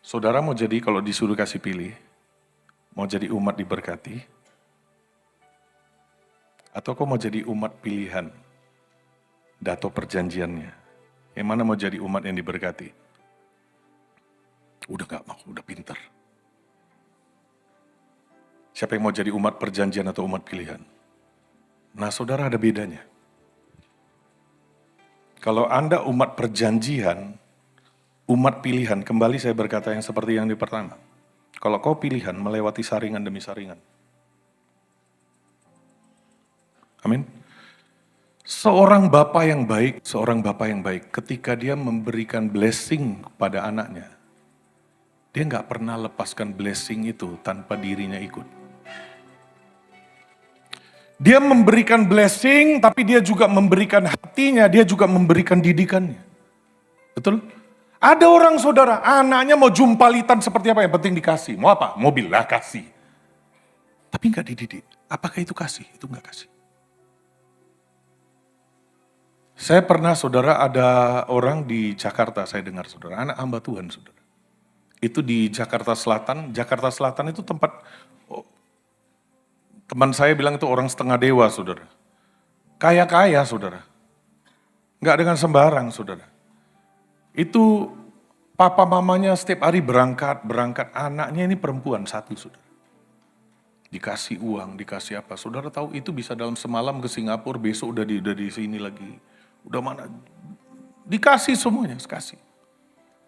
Saudara mau jadi kalau disuruh kasih pilih, mau jadi umat diberkati, atau kau mau jadi umat pilihan, dato perjanjiannya. Yang mana mau jadi umat yang diberkati? Udah gak mau, udah pintar. Siapa yang mau jadi umat perjanjian atau umat pilihan? Nah saudara ada bedanya. Kalau Anda umat perjanjian, umat pilihan, kembali saya berkata yang seperti yang di pertama. Kalau kau pilihan melewati saringan demi saringan. Amin. Seorang bapak yang baik, ketika dia memberikan blessing kepada anaknya, dia nggak pernah lepaskan blessing itu tanpa dirinya ikut. Dia memberikan blessing, tapi dia juga memberikan hatinya, dia juga memberikan didikannya. Betul? Ada orang saudara, anaknya mau jumpalitan seperti apa, yang penting dikasih. Mau apa? Mobil lah kasih. Tapi nggak dididik. Apakah itu kasih? Itu nggak kasih. Saya pernah saudara ada orang di Jakarta, saya dengar saudara, anak hamba Tuhan saudara. Itu di Jakarta Selatan itu tempat, teman saya bilang itu orang setengah dewa saudara. Kaya-kaya saudara. Nggak dengan sembarang saudara. Itu papa mamanya setiap hari berangkat, anaknya ini perempuan satu saudara. Dikasih uang, dikasih apa. Saudara tahu itu bisa dalam semalam ke Singapura, besok udah di sini lagi. Udah mana, dikasih semuanya, kasih.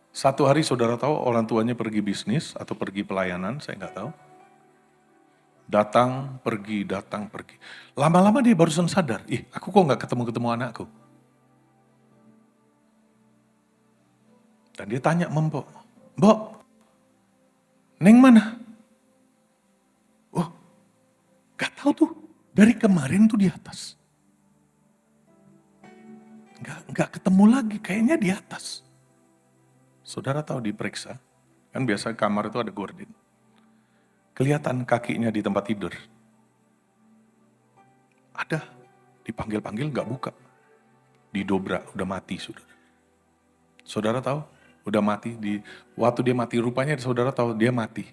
Satu hari saudara tahu orang tuanya pergi bisnis atau pergi pelayanan, saya nggak tahu. Datang, pergi. Lama-lama dia barusan sadar, aku kok nggak ketemu anakku. Dan dia tanya Mbok, Neng mana? Oh, nggak tahu tuh, dari kemarin tuh di atas. Nggak ketemu lagi, kayaknya di atas. Saudara tahu diperiksa, kan biasa kamar itu ada gorden. Kelihatan kakinya di tempat tidur. Ada, dipanggil-panggil nggak buka. Didobrak, udah mati saudara. Saudara tahu, udah mati. Waktu dia mati, rupanya saudara tahu dia mati.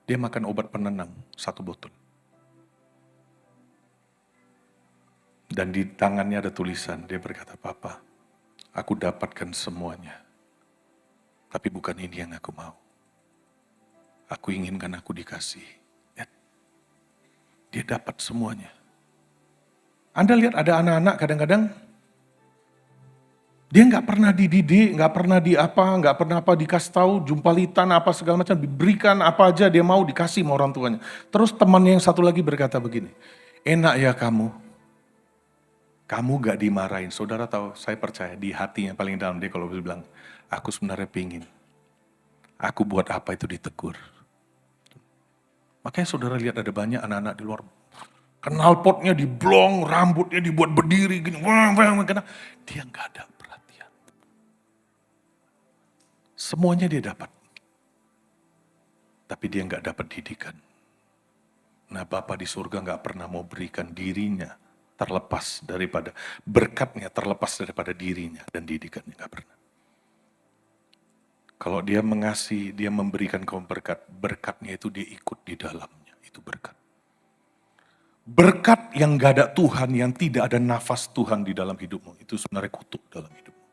Dia makan obat penenang, 1 botol. Dan di tangannya ada tulisan, dia berkata, "Papa, aku dapatkan semuanya. Tapi bukan ini yang aku mau. Aku inginkan aku dikasih." Ya. Dia dapat semuanya. Anda lihat ada anak-anak kadang-kadang, dia nggak pernah dididik, nggak pernah nggak pernah dikasih tahu, jumpalitan apa segala macam, diberikan apa aja dia mau dikasih sama orang tuanya. Terus temannya yang satu lagi berkata begini, "Enak ya kamu gak dimarahin." Saudara tahu, saya percaya di hatinya paling dalam dia kalau bilang, aku sebenarnya pingin. Aku buat apa itu ditegur. Makanya saudara lihat ada banyak anak-anak di luar, knalpotnya diblong, rambutnya dibuat berdiri gini, dia gak ada perhatian. Semuanya dia dapat. Tapi dia gak dapat didikan. Nah, Bapa di surga gak pernah mau berikan dirinya terlepas daripada berkatnya, terlepas daripada dirinya dan didikannya, gak pernah. Kalau dia mengasihi, dia memberikan kaum berkat, berkatnya itu dia ikut di dalamnya, itu berkat. Berkat yang gak ada Tuhan, yang tidak ada nafas Tuhan di dalam hidupmu, itu sebenarnya kutuk dalam hidupmu.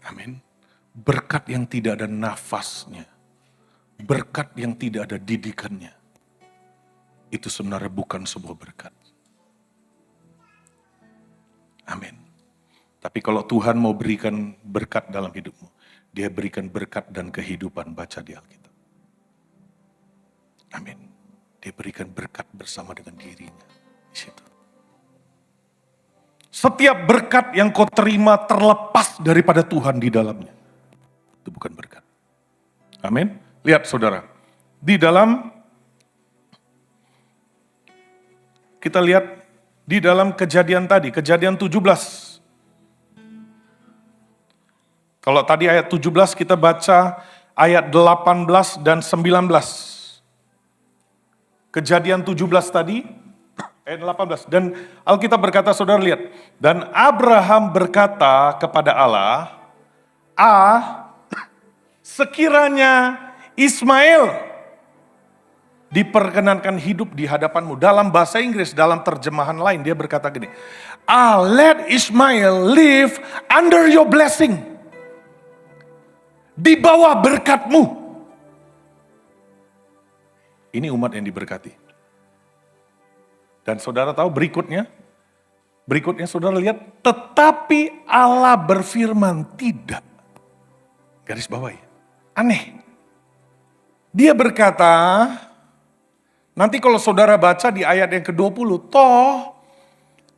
Amin. Berkat yang tidak ada nafasnya, berkat yang tidak ada didikannya, itu sebenarnya bukan sebuah berkat. Amin. Tapi kalau Tuhan mau berikan berkat dalam hidupmu, dia berikan berkat dan kehidupan, baca di Alkitab. Amin. Dia berikan berkat bersama dengan dirinya di situ. Setiap berkat yang kau terima terlepas daripada Tuhan di dalamnya, itu bukan berkat. Amin. Lihat saudara, di dalam kita lihat di dalam kejadian tadi, kejadian 17. Kalau tadi ayat 17 kita baca ayat 18 dan 19. Kejadian 17 tadi, ayat 18. Dan Alkitab berkata, saudara lihat. Dan Abraham berkata kepada Allah, sekiranya Ismail diperkenankan hidup di hadapanmu. Dalam bahasa Inggris, dalam terjemahan lain, dia berkata gini, let Ishmael live under your blessing. Di bawah berkatmu. Ini umat yang diberkati. Dan saudara tahu berikutnya saudara lihat, tetapi Allah berfirman tidak. Garis bawahi. Aneh. Dia berkata, nanti kalau saudara baca di ayat yang ke-20,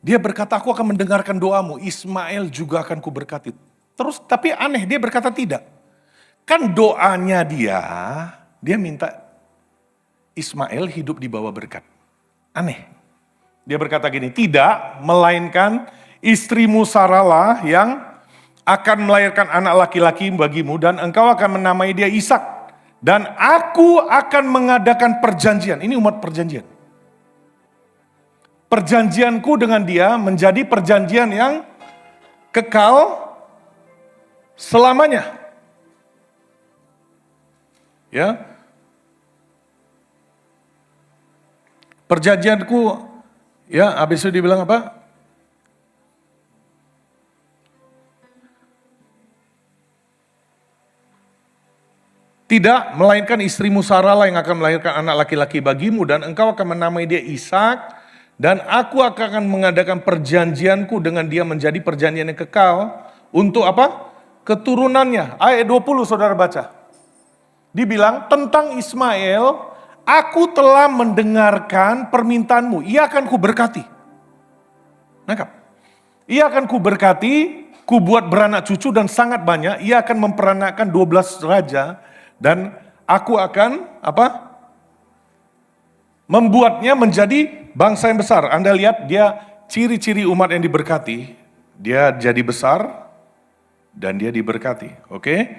dia berkata, aku akan mendengarkan doamu, Ismail juga akan kuberkati. Terus, tapi aneh, dia berkata tidak. Kan doanya dia minta Ismail hidup di bawah berkat. Aneh. Dia berkata gini, tidak, melainkan istrimu Sarahlah yang akan melahirkan anak laki-laki bagimu dan engkau akan menamai dia Ishak. Dan aku akan mengadakan perjanjian. Ini umat perjanjian. Perjanjianku dengan dia menjadi perjanjian yang kekal selamanya. Ya. Perjanjianku, ya, habis itu dibilang apa? Tidak, melainkan istrimu Sarahlah yang akan melahirkan anak laki-laki bagimu dan engkau akan menamai dia Ishak dan aku akan mengadakan perjanjianku dengan dia menjadi perjanjian yang kekal untuk apa? Keturunannya. Ayat 20 saudara baca. Dibilang tentang Ismail, aku telah mendengarkan permintaanmu, ia akan kuberkati. Nangkap? Ia akan kuberkati, kubuat beranak cucu dan sangat banyak, ia akan memperanakkan 12 raja. Dan aku akan membuatnya menjadi bangsa yang besar. Anda lihat dia ciri-ciri umat yang diberkati. Dia jadi besar, dan dia diberkati. Oke?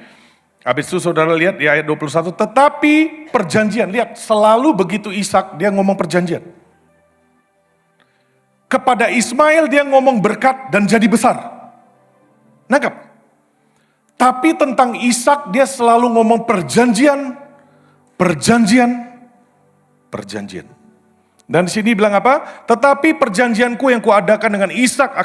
Habis itu saudara lihat di ayat 21, tetapi perjanjian, lihat selalu begitu Ishak dia ngomong perjanjian. Kepada Ismail dia ngomong berkat dan jadi besar. Nangkap? Tapi tentang Ishak dia selalu ngomong perjanjian, perjanjian, perjanjian. Dan di sini bilang apa? Tetapi perjanjianku yang kuadakan dengan Ishak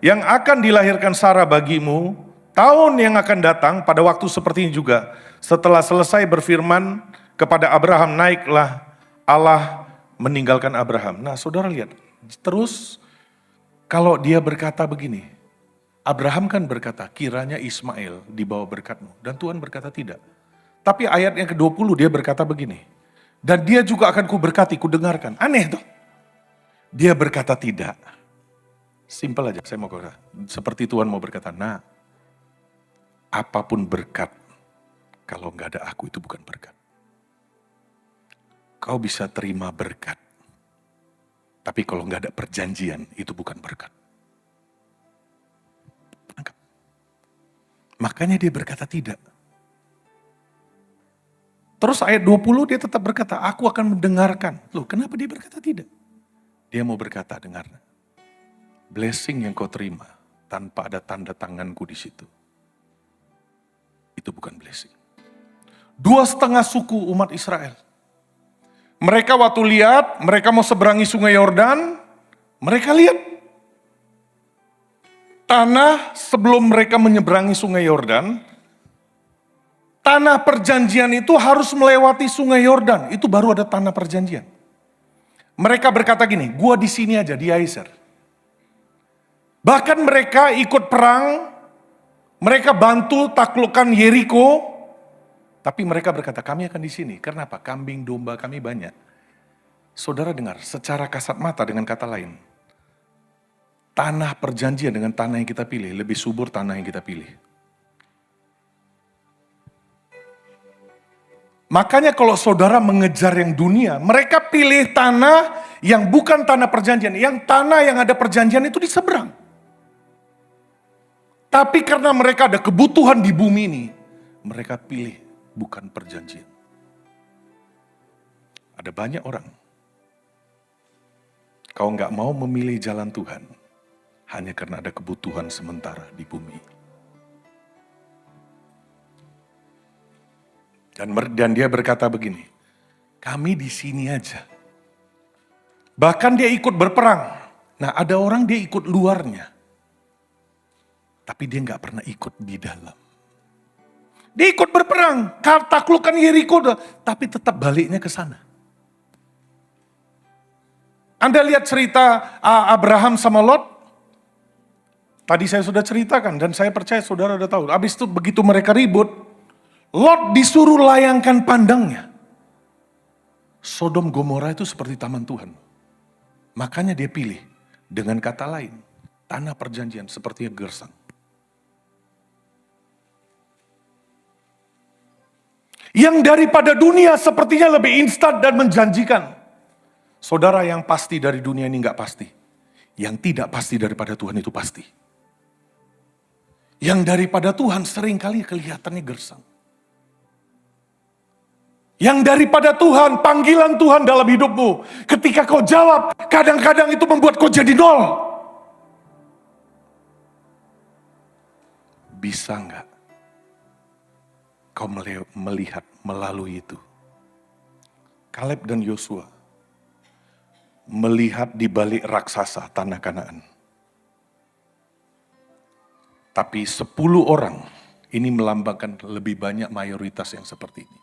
yang akan dilahirkan Sarah bagimu, tahun yang akan datang pada waktu seperti ini juga. Setelah selesai berfirman kepada Abraham, naiklah, Allah meninggalkan Abraham. Nah saudara lihat, terus kalau dia berkata begini, Abraham kan berkata, kiranya Ismail dibawa berkatmu. Dan Tuhan berkata tidak. Tapi ayat yang ke-20 dia berkata begini, dan dia juga akan kuberkati, kudengarkan. Aneh tuh. Dia berkata tidak. Simpel aja, saya mau kata. Seperti Tuhan mau berkata, nah, apapun berkat, kalau nggak ada aku itu bukan berkat. Kau bisa terima berkat, tapi kalau nggak ada perjanjian, itu bukan berkat. Makanya dia berkata tidak. Terus ayat 20 dia tetap berkata, aku akan mendengarkan. Loh, kenapa dia berkata tidak? Dia mau berkata, dengar. Blessing yang kau terima tanpa ada tanda tanganku di situ. Itu bukan blessing. 2,5 suku umat Israel. Mereka waktu lihat, mereka mau seberangi sungai Yordan, mereka lihat tanah sebelum mereka menyeberangi sungai Yordan, tanah perjanjian itu harus melewati sungai Yordan, itu baru ada tanah perjanjian. Mereka berkata gini, gua di sini aja di Aizer. Bahkan mereka ikut perang, mereka bantu taklukkan Yeriko, tapi mereka berkata kami akan di sini. Kenapa? Kambing domba kami banyak. Saudara dengar, secara kasat mata dengan kata lain, tanah perjanjian dengan tanah yang kita pilih, lebih subur tanah yang kita pilih. Makanya kalau saudara mengejar yang dunia, mereka pilih tanah yang bukan tanah perjanjian, yang tanah yang ada perjanjian itu di seberang. Tapi karena mereka ada kebutuhan di bumi ini, mereka pilih bukan perjanjian. Ada banyak orang, kau nggak mau memilih jalan Tuhan, hanya karena ada kebutuhan sementara di bumi. Dan dia berkata begini, kami di sini aja. Bahkan dia ikut berperang. Nah ada orang dia ikut luarnya. Tapi dia nggak pernah ikut di dalam. Dia ikut berperang, taklukkan Yeriko, tapi tetap baliknya ke sana. Anda lihat cerita Abraham sama Lot. Tadi saya sudah ceritakan dan saya percaya saudara udah tahu. Habis itu begitu mereka ribut, Lot disuruh layangkan pandangnya. Sodom Gomora itu seperti taman Tuhan. Makanya dia pilih, dengan kata lain, tanah perjanjian seperti gersang. Yang daripada dunia sepertinya lebih instan dan menjanjikan. Saudara, yang pasti dari dunia ini enggak pasti. Yang tidak pasti daripada Tuhan itu pasti. Yang daripada Tuhan seringkali kelihatannya gersang. Yang daripada Tuhan, panggilan Tuhan dalam hidupmu. Ketika kau jawab, kadang-kadang itu membuat kau jadi nol. Bisa enggak kau melihat melalui itu? Kaleb dan Yosua melihat di balik raksasa tanah Kanaan. Tapi 10 orang ini melambangkan lebih banyak mayoritas yang seperti ini.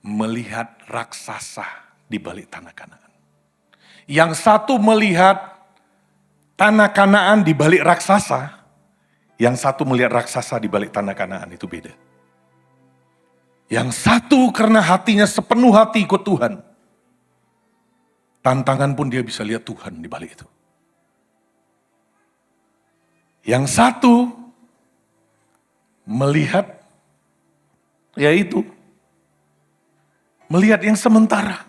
Melihat raksasa di balik tanah Kanaan. Yang satu melihat tanah Kanaan di balik raksasa, yang satu melihat raksasa di balik tanah Kanaan, itu beda. Yang satu karena hatinya sepenuh hati ikut Tuhan. Tantangan pun dia bisa lihat Tuhan di balik itu. Yang satu melihat, yaitu melihat yang sementara.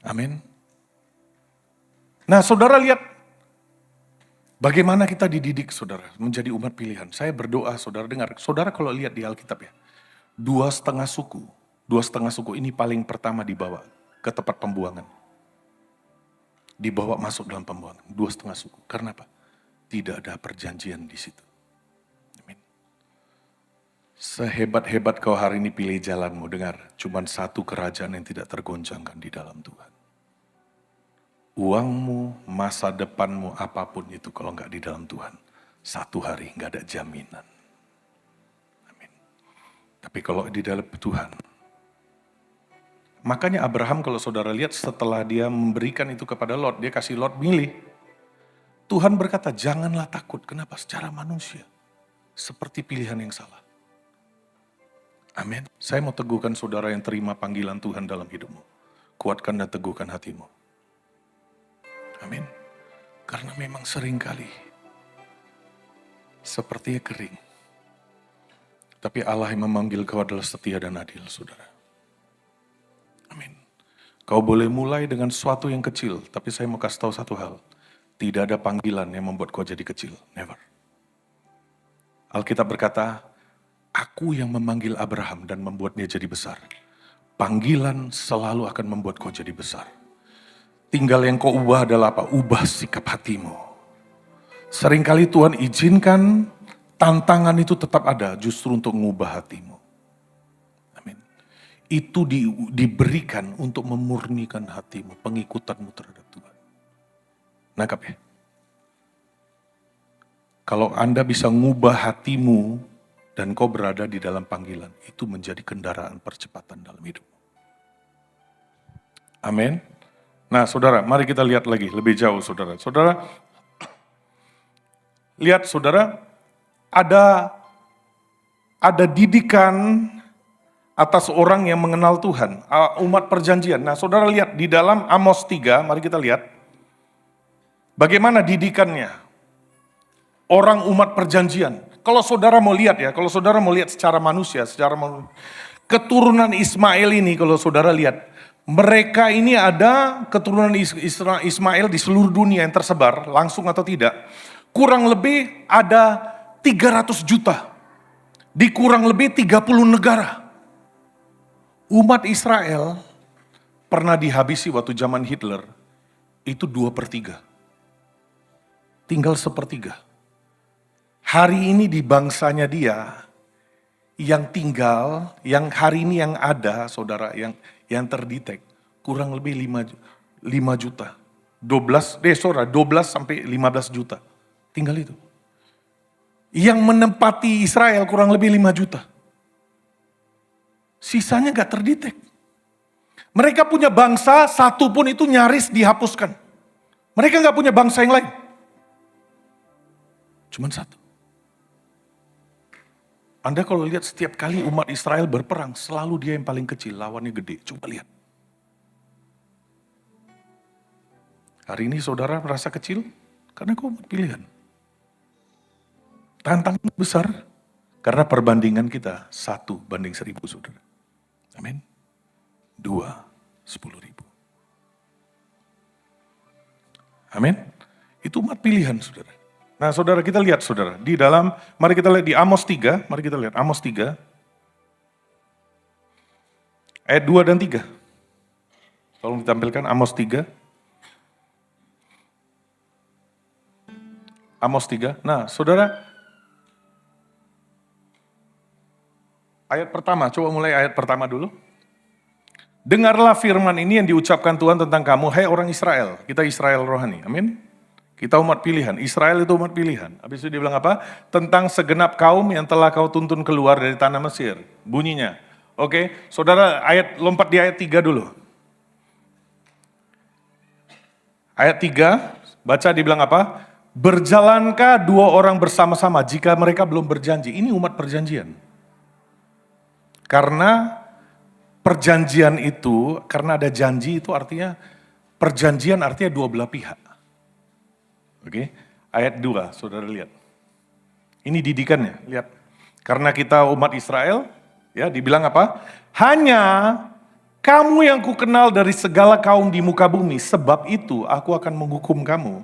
Amin. Nah saudara lihat, Bagaimana kita dididik, saudara, menjadi umat pilihan? Saya berdoa, saudara dengar. Saudara kalau lihat di Alkitab ya, dua setengah suku ini paling pertama dibawa ke tempat pembuangan. Dibawa masuk dalam pembuangan, 2,5 suku. Karena apa? Tidak ada perjanjian di situ. Amin. Sehebat-hebat kau hari ini pilih jalanmu, dengar, cuman satu kerajaan yang tidak tergoncangkan di dalam Tuhan. Uangmu, masa depanmu, apapun itu kalau nggak di dalam Tuhan, satu hari nggak ada jaminan. Amin. Tapi kalau di dalam Tuhan, makanya Abraham kalau saudara lihat setelah dia memberikan itu kepada Lot, dia kasih Lot milih. Tuhan berkata, janganlah takut. Kenapa? Secara manusia, seperti pilihan yang salah. Amin. Saya mau teguhkan saudara yang terima panggilan Tuhan dalam hidupmu. Kuatkan dan teguhkan hatimu. Amin. Karena memang seringkali sepertinya kering. Tapi Allah yang memanggil kau adalah setia dan adil, saudara. Amin. Kau boleh mulai dengan sesuatu yang kecil, tapi saya mau kasih tahu satu hal. Tidak ada panggilan yang membuat kau jadi kecil. Never. Alkitab berkata, aku yang memanggil Abraham dan membuat dia jadi besar. Panggilan selalu akan membuat kau jadi besar. Tinggal yang kau ubah adalah apa? Ubah sikap hatimu. Seringkali Tuhan izinkan tantangan itu tetap ada justru untuk mengubah hatimu. Amin. Itu diberikan untuk memurnikan hatimu, pengikutanmu terhadap Tuhan. Nangkap ya? Kalau Anda bisa ngubah hatimu dan kau berada di dalam panggilan, itu menjadi kendaraan percepatan dalam hidupmu. Amin. Nah, saudara, mari kita lihat lagi lebih jauh, saudara. Saudara, lihat, saudara, ada didikan atas orang yang mengenal Tuhan, umat perjanjian. Nah, saudara lihat di dalam Amos 3, mari kita lihat bagaimana didikannya orang umat perjanjian. Kalau saudara mau lihat ya, kalau saudara mau lihat secara manusia, keturunan Ismail ini, kalau saudara lihat, mereka ini ada keturunan Ismail di seluruh dunia yang tersebar, langsung atau tidak. Kurang lebih ada 300 juta. Di kurang lebih 30 negara. Umat Israel pernah dihabisi waktu zaman Hitler, itu 2/3. Tinggal 1/3. Hari ini di bangsanya dia, yang tinggal, yang hari ini yang ada, saudara, yang terdetek, kurang lebih 5 juta. 12 sampai 15 juta. Tinggal itu. Yang menempati Israel kurang lebih 5 juta. Sisanya gak terdetek. Mereka punya bangsa, satu pun itu nyaris dihapuskan. Mereka gak punya bangsa yang lain. Cuman satu. Anda kalau lihat setiap kali umat Israel berperang, selalu dia yang paling kecil, lawannya gede. Coba lihat. Hari ini saudara merasa kecil, karena kau pilihan. Tantangan besar, karena perbandingan kita 1:1000, saudara. Amin. 2, 10.000. Amin. Itu umat pilihan, saudara. Nah, saudara, kita lihat, saudara, di dalam, mari kita lihat di Amos 3, mari kita lihat Amos 3, ayat 2 dan 3. Tolong ditampilkan Amos 3. Amos 3. Nah, saudara, ayat pertama, coba mulai ayat pertama dulu. Dengarlah firman ini yang diucapkan Tuhan tentang kamu, hai orang Israel. Kita Israel rohani, amin. Kita umat pilihan, Israel itu umat pilihan. Habis itu dia bilang apa? Tentang segenap kaum yang telah kau tuntun keluar dari tanah Mesir. Bunyinya. Oke, saudara lompat di ayat 3 dulu. Ayat 3, baca dibilang apa? Berjalankah dua orang bersama-sama jika mereka belum berjanji? Ini umat perjanjian. Karena perjanjian itu, karena ada janji itu artinya, perjanjian artinya dua belah pihak. Oke, ayat 2, saudara lihat. Ini didikannya, lihat. Karena kita umat Israel, ya dibilang apa? Hanya kamu yang kukenal dari segala kaum di muka bumi, sebab itu aku akan menghukum kamu.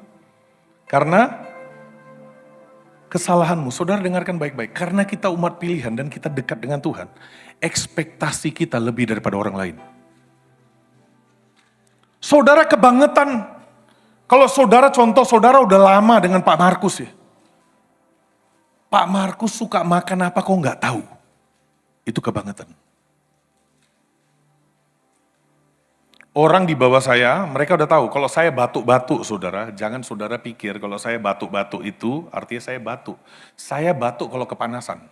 Karena kesalahanmu. Saudara dengarkan baik-baik. Karena kita umat pilihan dan kita dekat dengan Tuhan, ekspektasi kita lebih daripada orang lain. Saudara kebangetan. Kalau saudara contoh, saudara udah lama dengan Pak Markus ya. Pak Markus suka makan apa kok nggak tahu. Itu kebangetan. Orang di bawah saya, mereka udah tahu. Kalau saya batuk-batuk saudara, jangan saudara pikir kalau saya batuk-batuk itu artinya saya batuk. Saya batuk kalau kepanasan.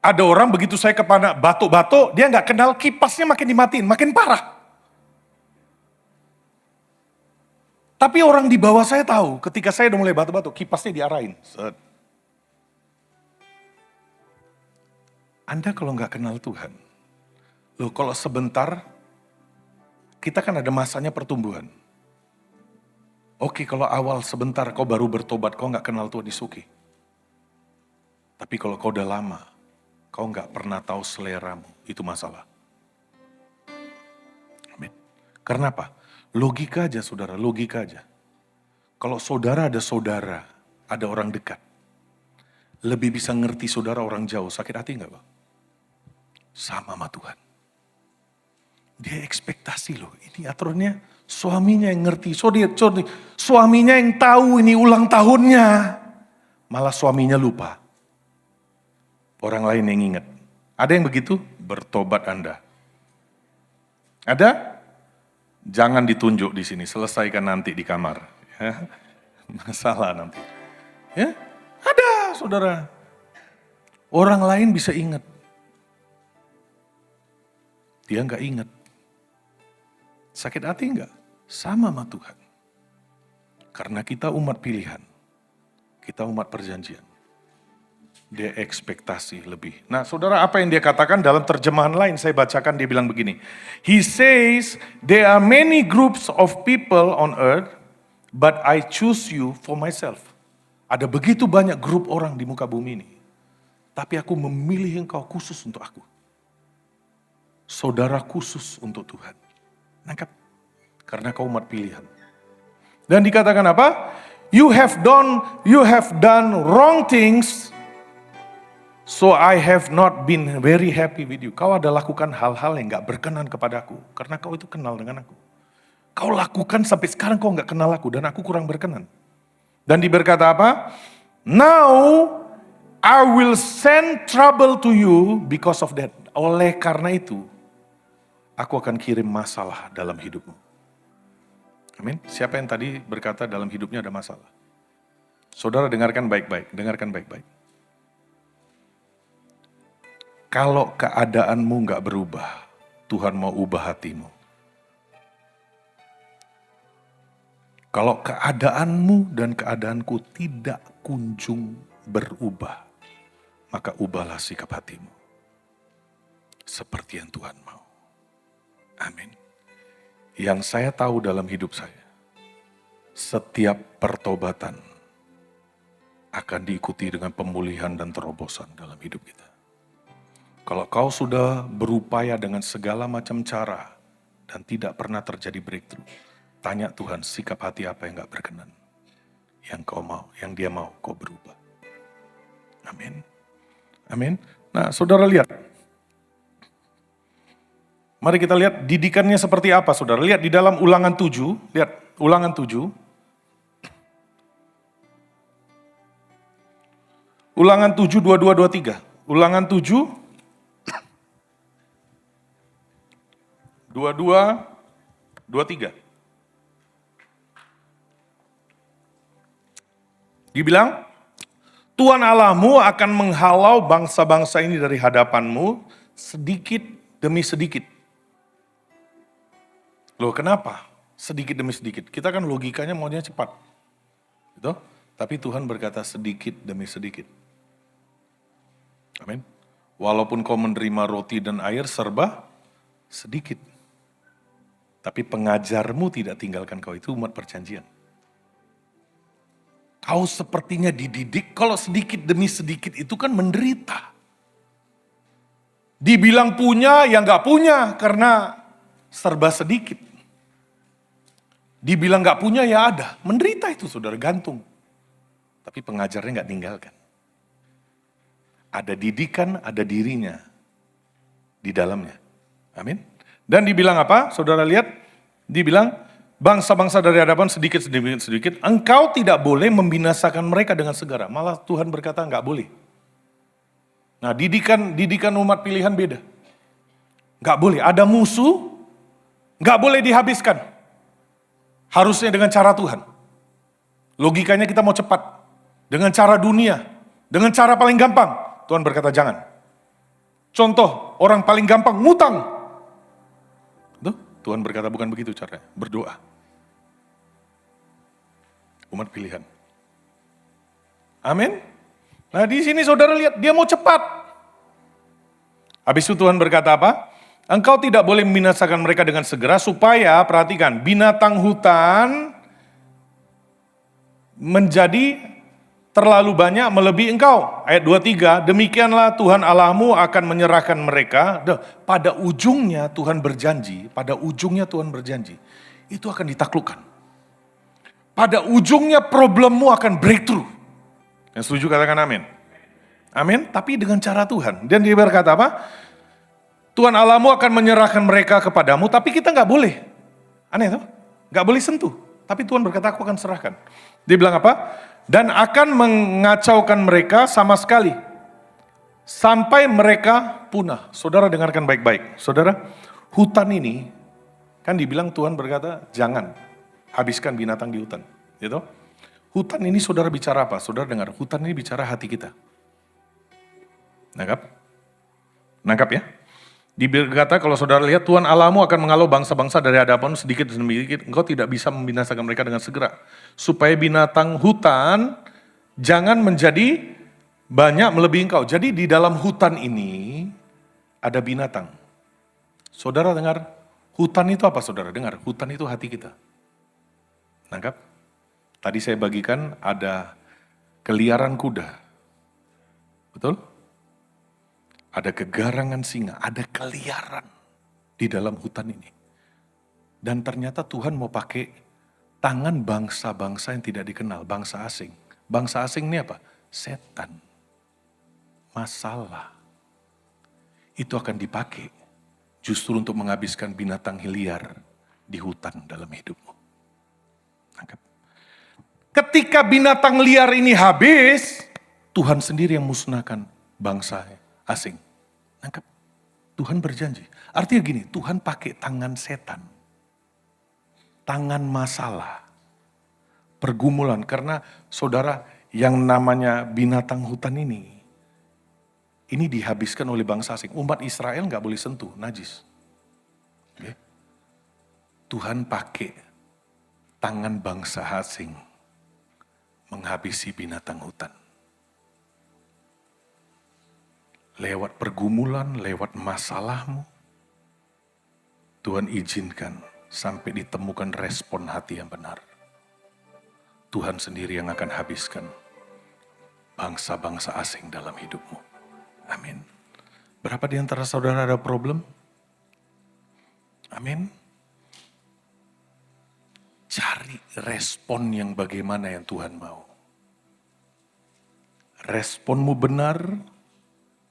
Ada orang begitu saya batuk-batuk, dia nggak kenal kipasnya makin dimatiin, makin parah. Tapi orang di bawah saya tahu, ketika saya udah mulai batuk-batuk, kipasnya diarahin. Set. Anda kalau nggak kenal Tuhan, loh kalau sebentar, kita kan ada masanya pertumbuhan. Oke kalau awal sebentar kau baru bertobat, kau nggak kenal Tuhan, Yesus. Tapi kalau kau udah lama, kau nggak pernah tahu seleramu, itu masalah. Amin. Karena apa? Logika aja saudara, logika aja. Kalau saudara, ada orang dekat. Lebih bisa ngerti saudara orang jauh, sakit hati enggak Bang? Sama Tuhan. Dia ekspektasi loh, ini aturannya suaminya yang ngerti. Suaminya yang tahu ini ulang tahunnya. Malah suaminya lupa. Orang lain yang ingat. Ada yang begitu? Bertobat Anda. Ada? Jangan ditunjuk di sini, selesaikan nanti di kamar. Ya. Masalah nanti. Ya, ada saudara. Orang lain bisa ingat. Dia nggak ingat. Sakit hati nggak? Sama Tuhan. Karena kita umat pilihan. Kita umat perjanjian. Dia ekspektasi lebih. Nah saudara, apa yang dia katakan dalam terjemahan lain, saya bacakan, dia bilang begini. He says, there are many groups of people on earth, but I choose you for myself. Ada begitu banyak grup orang di muka bumi ini. Tapi aku memilih engkau khusus untuk aku. Saudara khusus untuk Tuhan. Nangkap? Karena kau umat pilihan. Dan dikatakan apa? You have done wrong things, so I have not been very happy with you. Kau ada lakukan hal-hal yang gak berkenan kepadaku. Karena kau itu kenal dengan aku. Kau lakukan sampai sekarang kau gak kenal aku. Dan aku kurang berkenan. Dan diberkata apa? Now I will send trouble to you because of that. Oleh karena itu, aku akan kirim masalah dalam hidupmu. Amin. Siapa yang tadi berkata dalam hidupnya ada masalah? Saudara dengarkan baik-baik. Dengarkan baik-baik. Kalau keadaanmu gak berubah, Tuhan mau ubah hatimu. Kalau keadaanmu dan keadaanku tidak kunjung berubah, maka ubahlah sikap hatimu. Seperti yang Tuhan mau. Amin. Yang saya tahu dalam hidup saya, setiap pertobatan akan diikuti dengan pemulihan dan terobosan dalam hidup kita. Kalau kau sudah berupaya dengan segala macam cara dan tidak pernah terjadi breakthrough, tanya Tuhan sikap hati apa yang gak berkenan. Yang kau mau, yang dia mau, kau berubah. Amin. Amin. Nah saudara lihat. Mari kita lihat didikannya seperti apa saudara. Lihat di dalam Ulangan 7. Lihat Ulangan 7. Ulangan 7, 22, 23. Ulangan 7, 22, 23. Dibilang, Tuhan Allahmu akan menghalau bangsa-bangsa ini dari hadapanmu sedikit demi sedikit. Loh kenapa? Sedikit demi sedikit. Kita kan logikanya maunya cepat. Gitu? Tapi Tuhan berkata sedikit demi sedikit. Amin. Walaupun kau menerima roti dan air serba sedikit. Tapi pengajarmu tidak tinggalkan kau, itu umat perjanjian. Kau sepertinya dididik, kalau sedikit demi sedikit itu kan menderita. Dibilang punya, ya nggak punya karena serba sedikit. Dibilang nggak punya, ya ada. Menderita itu saudara, gantung. Tapi pengajarnya nggak tinggalkan. Ada didikan, ada dirinya di dalamnya. Amin. Dan dibilang apa? Saudara lihat, dibilang bangsa-bangsa dari hadapan sedikit, engkau tidak boleh membinasakan mereka dengan segera. Malah Tuhan berkata nggak boleh. Nah, didikan umat pilihan beda. Nggak boleh, ada musuh, nggak boleh dihabiskan. Harusnya dengan cara Tuhan. Logikanya kita mau cepat. Dengan cara dunia, dengan cara paling gampang. Tuhan berkata jangan. Contoh, orang paling gampang ngutang. Tuh, Tuhan berkata bukan begitu caranya, berdoa. Umat pilihan. Amin. Nah di sini saudara lihat, dia mau cepat. Habis itu Tuhan berkata apa? Engkau tidak boleh membinasakan mereka dengan segera supaya, perhatikan, binatang hutan menjadi terlalu banyak melebihi engkau. Ayat 23, demikianlah Tuhan Allahmu akan menyerahkan mereka. Pada ujungnya Tuhan berjanji, itu akan ditaklukkan. Pada ujungnya problemmu akan breakthrough. Yang setuju katakan amin. Amin, tapi dengan cara Tuhan. Dan dia berkata apa? Tuhan Allahmu akan menyerahkan mereka kepadamu, tapi kita nggak boleh. Aneh tuh, nggak boleh sentuh. Tapi Tuhan berkata aku akan serahkan. Dia bilang apa? Dan akan mengacaukan mereka sama sekali. Sampai mereka punah. Saudara dengarkan baik-baik. Saudara, hutan ini, kan dibilang Tuhan berkata, jangan habiskan binatang di hutan. Gitu? Hutan ini saudara bicara apa? Saudara dengar, hutan ini bicara hati kita. Nangkap? Nangkap ya? Dikata kalau saudara lihat Tuhan Allahmu akan mengalau bangsa-bangsa dari hadapan sedikit demi sedikit, engkau tidak bisa membinasakan mereka dengan segera. Supaya binatang hutan jangan menjadi banyak melebihi engkau. Jadi di dalam hutan ini ada binatang. Saudara dengar, hutan itu apa saudara? Dengar, hutan itu hati kita. Nangkap? Tadi saya bagikan ada keliaran kuda. Betul? Ada kegarangan singa, ada keliaran di dalam hutan ini. Dan ternyata Tuhan mau pakai tangan bangsa-bangsa yang tidak dikenal, bangsa asing. Bangsa asing ini apa? Setan. Masalah. Itu akan dipakai justru untuk menghabiskan binatang liar di hutan dalam hidupmu. Tangkap. Ketika binatang liar ini habis, Tuhan sendiri yang musnahkan bangsa asing. Nangkap? Tuhan berjanji. Artinya gini, Tuhan pakai tangan setan. Tangan masalah. Pergumulan. Karena saudara yang namanya binatang hutan ini dihabiskan oleh bangsa asing. Umat Israel gak boleh sentuh, najis. Okay. Tuhan pakai tangan bangsa asing menghabisi binatang hutan. Lewat pergumulan, lewat masalahmu, Tuhan izinkan sampai ditemukan respon hati yang benar. Tuhan sendiri yang akan habiskan bangsa-bangsa asing dalam hidupmu. Amin. Berapa di antara saudara ada problem? Amin. Cari respon yang bagaimana yang Tuhan mau. Responmu benar,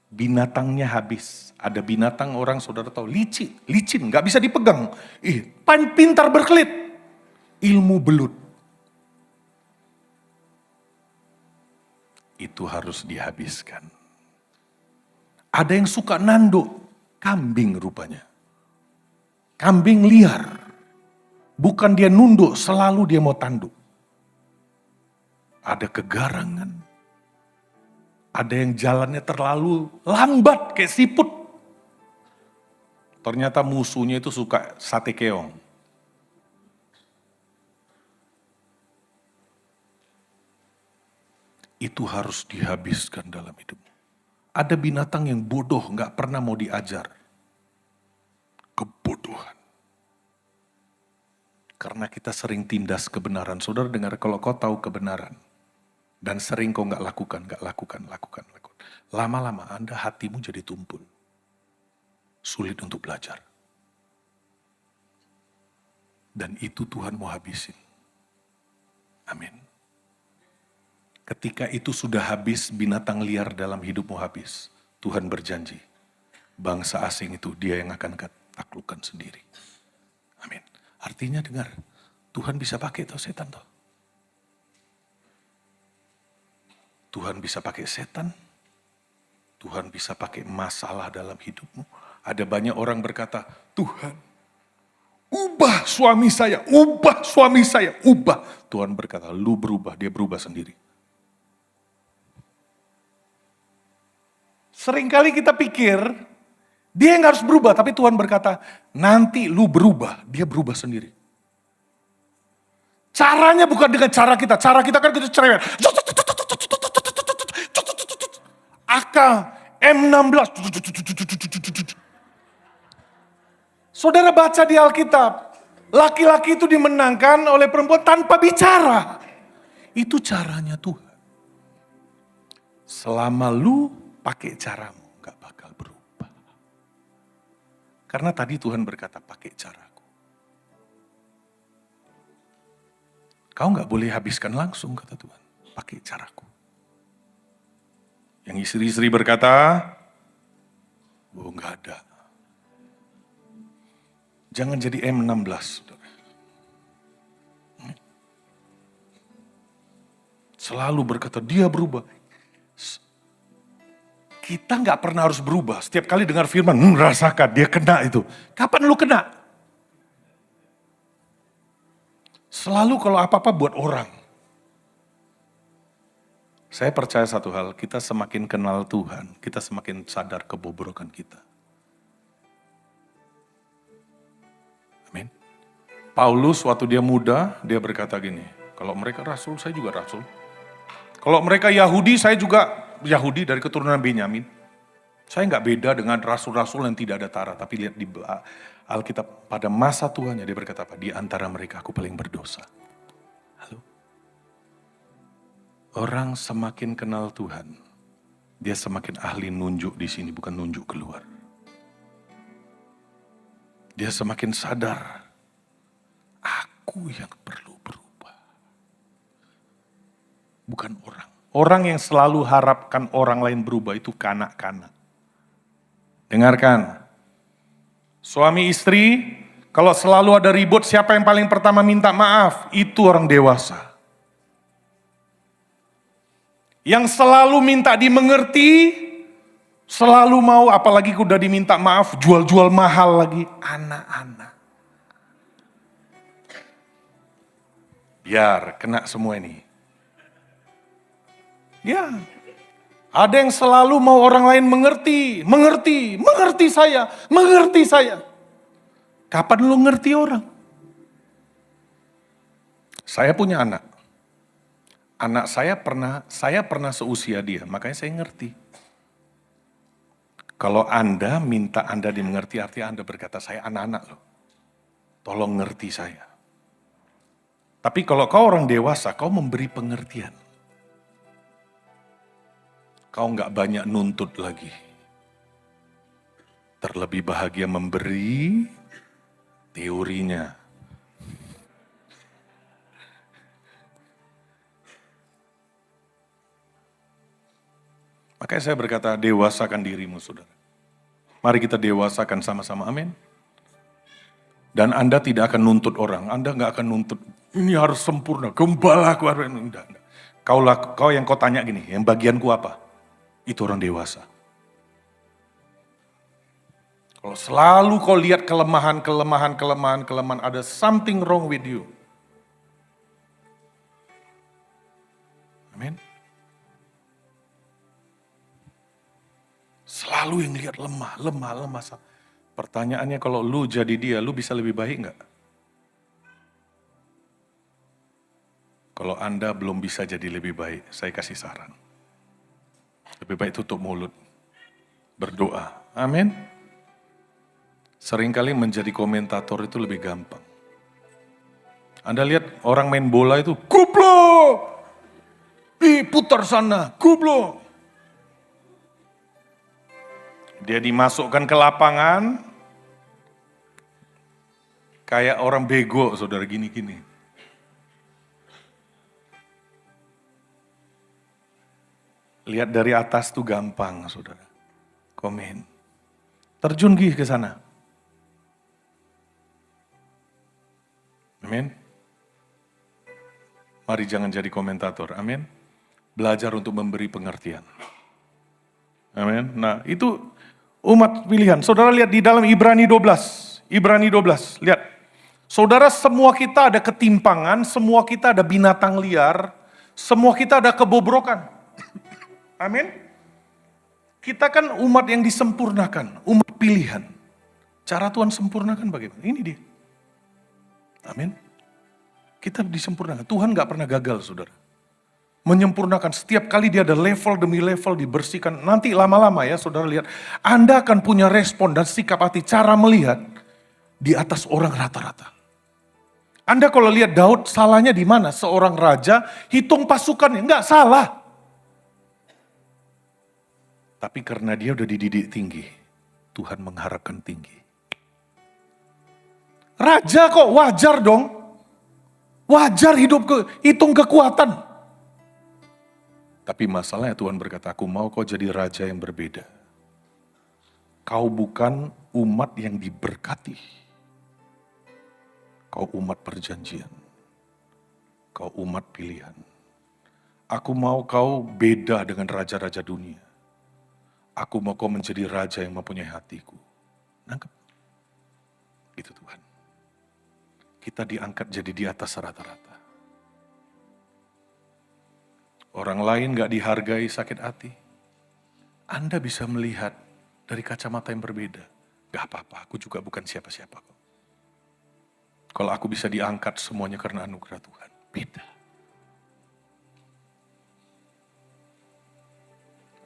binatangnya habis. Ada binatang orang saudara tahu, licin, gak bisa dipegang. Pintar berkelit, ilmu belut. Itu harus dihabiskan. Ada yang suka nanduk, kambing rupanya. Kambing liar. Bukan dia nunduk, selalu dia mau tanduk. Ada kegarangan. Ada yang jalannya terlalu lambat kayak siput. Ternyata musuhnya itu suka sate keong. Itu harus dihabiskan dalam hidup. Ada binatang yang bodoh, gak pernah mau diajar. Kebodohan. Karena kita sering tindas kebenaran. Saudara dengar, kalau kau tahu kebenaran, dan sering kau gak lakukan. Lama-lama hatimu jadi tumpul. Sulit untuk belajar. Dan itu Tuhan mau habisin. Amin. Ketika itu sudah habis, binatang liar dalam hidupmu habis. Tuhan berjanji, bangsa asing itu dia yang akan taklukkan sendiri. Amin. Artinya dengar, Tuhan bisa pakai tuh setan tuh. Tuhan bisa pakai setan, Tuhan bisa pakai masalah dalam hidupmu. Ada banyak orang berkata, Tuhan, ubah suami saya, ubah suami saya, ubah. Tuhan berkata, lu berubah, dia berubah sendiri. Seringkali kita pikir, dia yang harus berubah, tapi Tuhan berkata, nanti lu berubah, dia berubah sendiri. Caranya bukan dengan cara kita kan gitu cerewet. AK M16. Saudara baca di Alkitab, laki-laki itu dimenangkan oleh perempuan tanpa bicara. Itu caranya Tuhan. Selama lu pakai caramu, gak bakal berubah. Karena tadi Tuhan berkata, pakai caraku. Kau gak boleh habiskan langsung, kata Tuhan. Pakai caraku. Yang istri-istri berkata, oh gak ada. Jangan jadi M16, saudara. Selalu berkata, dia berubah. Kita gak pernah harus berubah. Setiap kali dengar firman, rasakan, dia kena itu. Kapan lu kena? Selalu kalau apa-apa buat orang. Saya percaya satu hal, kita semakin kenal Tuhan, kita semakin sadar kebobrokan kita. Amin. Paulus waktu dia muda, dia berkata gini, kalau mereka rasul, saya juga rasul. Kalau mereka Yahudi, saya juga Yahudi dari keturunan Benyamin. Saya nggak beda dengan rasul-rasul yang tidak ada tara, tapi lihat di Alkitab pada masa tuanya dia berkata apa? Di antara mereka aku paling berdosa. Halo? Orang semakin kenal Tuhan, dia semakin ahli nunjuk di sini, bukan nunjuk keluar. Dia semakin sadar, aku yang perlu berubah. Bukan orang. Orang yang selalu harapkan orang lain berubah itu kanak-kanak. Dengarkan, suami istri, kalau selalu ada ribut, siapa yang paling pertama minta maaf? Itu orang dewasa. Yang selalu minta dimengerti, selalu mau, apalagi udah diminta maaf, jual-jual mahal lagi, anak-anak. Biar kena semua ini. Ya, ada yang selalu mau orang lain mengerti saya. Kapan lu ngerti orang? Saya punya anak. Anak saya pernah seusia dia, makanya saya ngerti. Kalau Anda minta Anda dimengerti, artinya Anda berkata, saya anak-anak loh. Tolong ngerti saya. Tapi kalau kau orang dewasa, kau memberi pengertian. Kau nggak banyak nuntut lagi. Terlebih bahagia memberi teorinya. Makanya saya berkata, dewasakan dirimu, saudara. Mari kita dewasakan sama-sama, amin. Dan Anda tidak akan nuntut orang, Anda nggak akan nuntut, ini harus sempurna, gembala aku harus, enggak. Kau yang kau tanya gini, yang bagianku apa? Itu orang dewasa. Kalau selalu kau lihat kelemahan, ada something wrong with you. Amin. Selalu yang lihat lemah. Pertanyaannya kalau lu jadi dia, lu bisa lebih baik enggak? Kalau Anda belum bisa jadi lebih baik, saya kasih saran. Lebih baik tutup mulut. Berdoa. Amin. Seringkali menjadi komentator itu lebih gampang. Anda lihat orang main bola itu, goblok! Putar sana, goblok! Dia dimasukkan ke lapangan, kayak orang bego, saudara, gini-gini. Lihat dari atas tuh gampang, saudara. Komen. Terjun gih ke sana. Amin. Mari jangan jadi komentator. Amin. Belajar untuk memberi pengertian. Amin. Nah, itu umat pilihan. Saudara lihat di dalam Ibrani 12. Ibrani 12, lihat. Saudara, semua kita ada ketimpangan, semua kita ada binatang liar, semua kita ada kebobrokan. Amin. Kita kan umat yang disempurnakan, umat pilihan. Cara Tuhan sempurnakan bagaimana? Ini dia. Amin. Kita disempurnakan. Tuhan gak pernah gagal, saudara. Menyempurnakan. Setiap kali dia ada level demi level dibersihkan. Nanti lama-lama ya, saudara lihat. Anda akan punya respon dan sikap hati, cara melihat di atas orang rata-rata. Anda kalau lihat Daud, salahnya di mana? Seorang raja, hitung pasukannya. Enggak salah. Tapi karena dia udah dididik tinggi, Tuhan mengharapkan tinggi. Raja kok wajar dong. Wajar hidup hitung kekuatan. Tapi masalahnya Tuhan berkata, aku mau kau jadi raja yang berbeda. Kau bukan umat yang diberkati. Kau umat perjanjian. Kau umat pilihan. Aku mau kau beda dengan raja-raja dunia. Aku mau kau menjadi raja yang mempunyai hatiku. Nangkep? Itu Tuhan. Kita diangkat jadi di atas rata-rata. Orang lain gak dihargai, sakit hati. Anda bisa melihat dari kacamata yang berbeda. Gak apa-apa, aku juga bukan siapa-siapa kok. Kalau aku bisa diangkat semuanya karena anugerah Tuhan. Beda.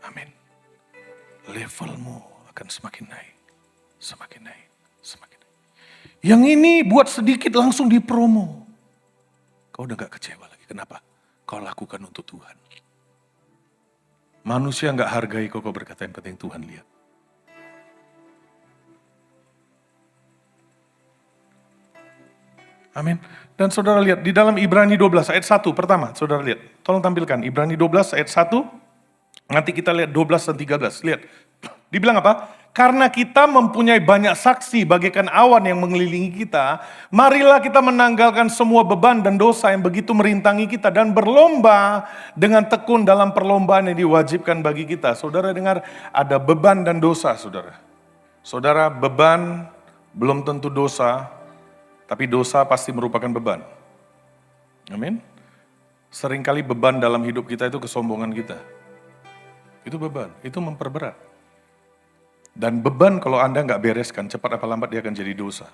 Amin. Levelmu akan semakin naik, semakin naik, semakin naik. Yang ini buat sedikit langsung dipromo. Kau udah gak kecewa lagi. Kenapa? Kau lakukan untuk Tuhan. Manusia gak hargai kau berkata, yang penting Tuhan lihat. Amin. Dan saudara lihat di dalam Ibrani 12 ayat 1 pertama, saudara lihat. Tolong tampilkan Ibrani 12 ayat 1. Nanti kita lihat 12 dan 13. Lihat. Dibilang apa? Karena kita mempunyai banyak saksi bagaikan awan yang mengelilingi kita, marilah kita menanggalkan semua beban dan dosa yang begitu merintangi kita dan berlomba dengan tekun dalam perlombaan yang diwajibkan bagi kita. Saudara dengar, ada beban dan dosa, saudara. Saudara, beban belum tentu dosa, tapi dosa pasti merupakan beban. Amin. Seringkali beban dalam hidup kita itu kesombongan kita. Itu beban, itu memperberat. Dan beban kalau Anda nggak bereskan, cepat apa lambat dia akan jadi dosa.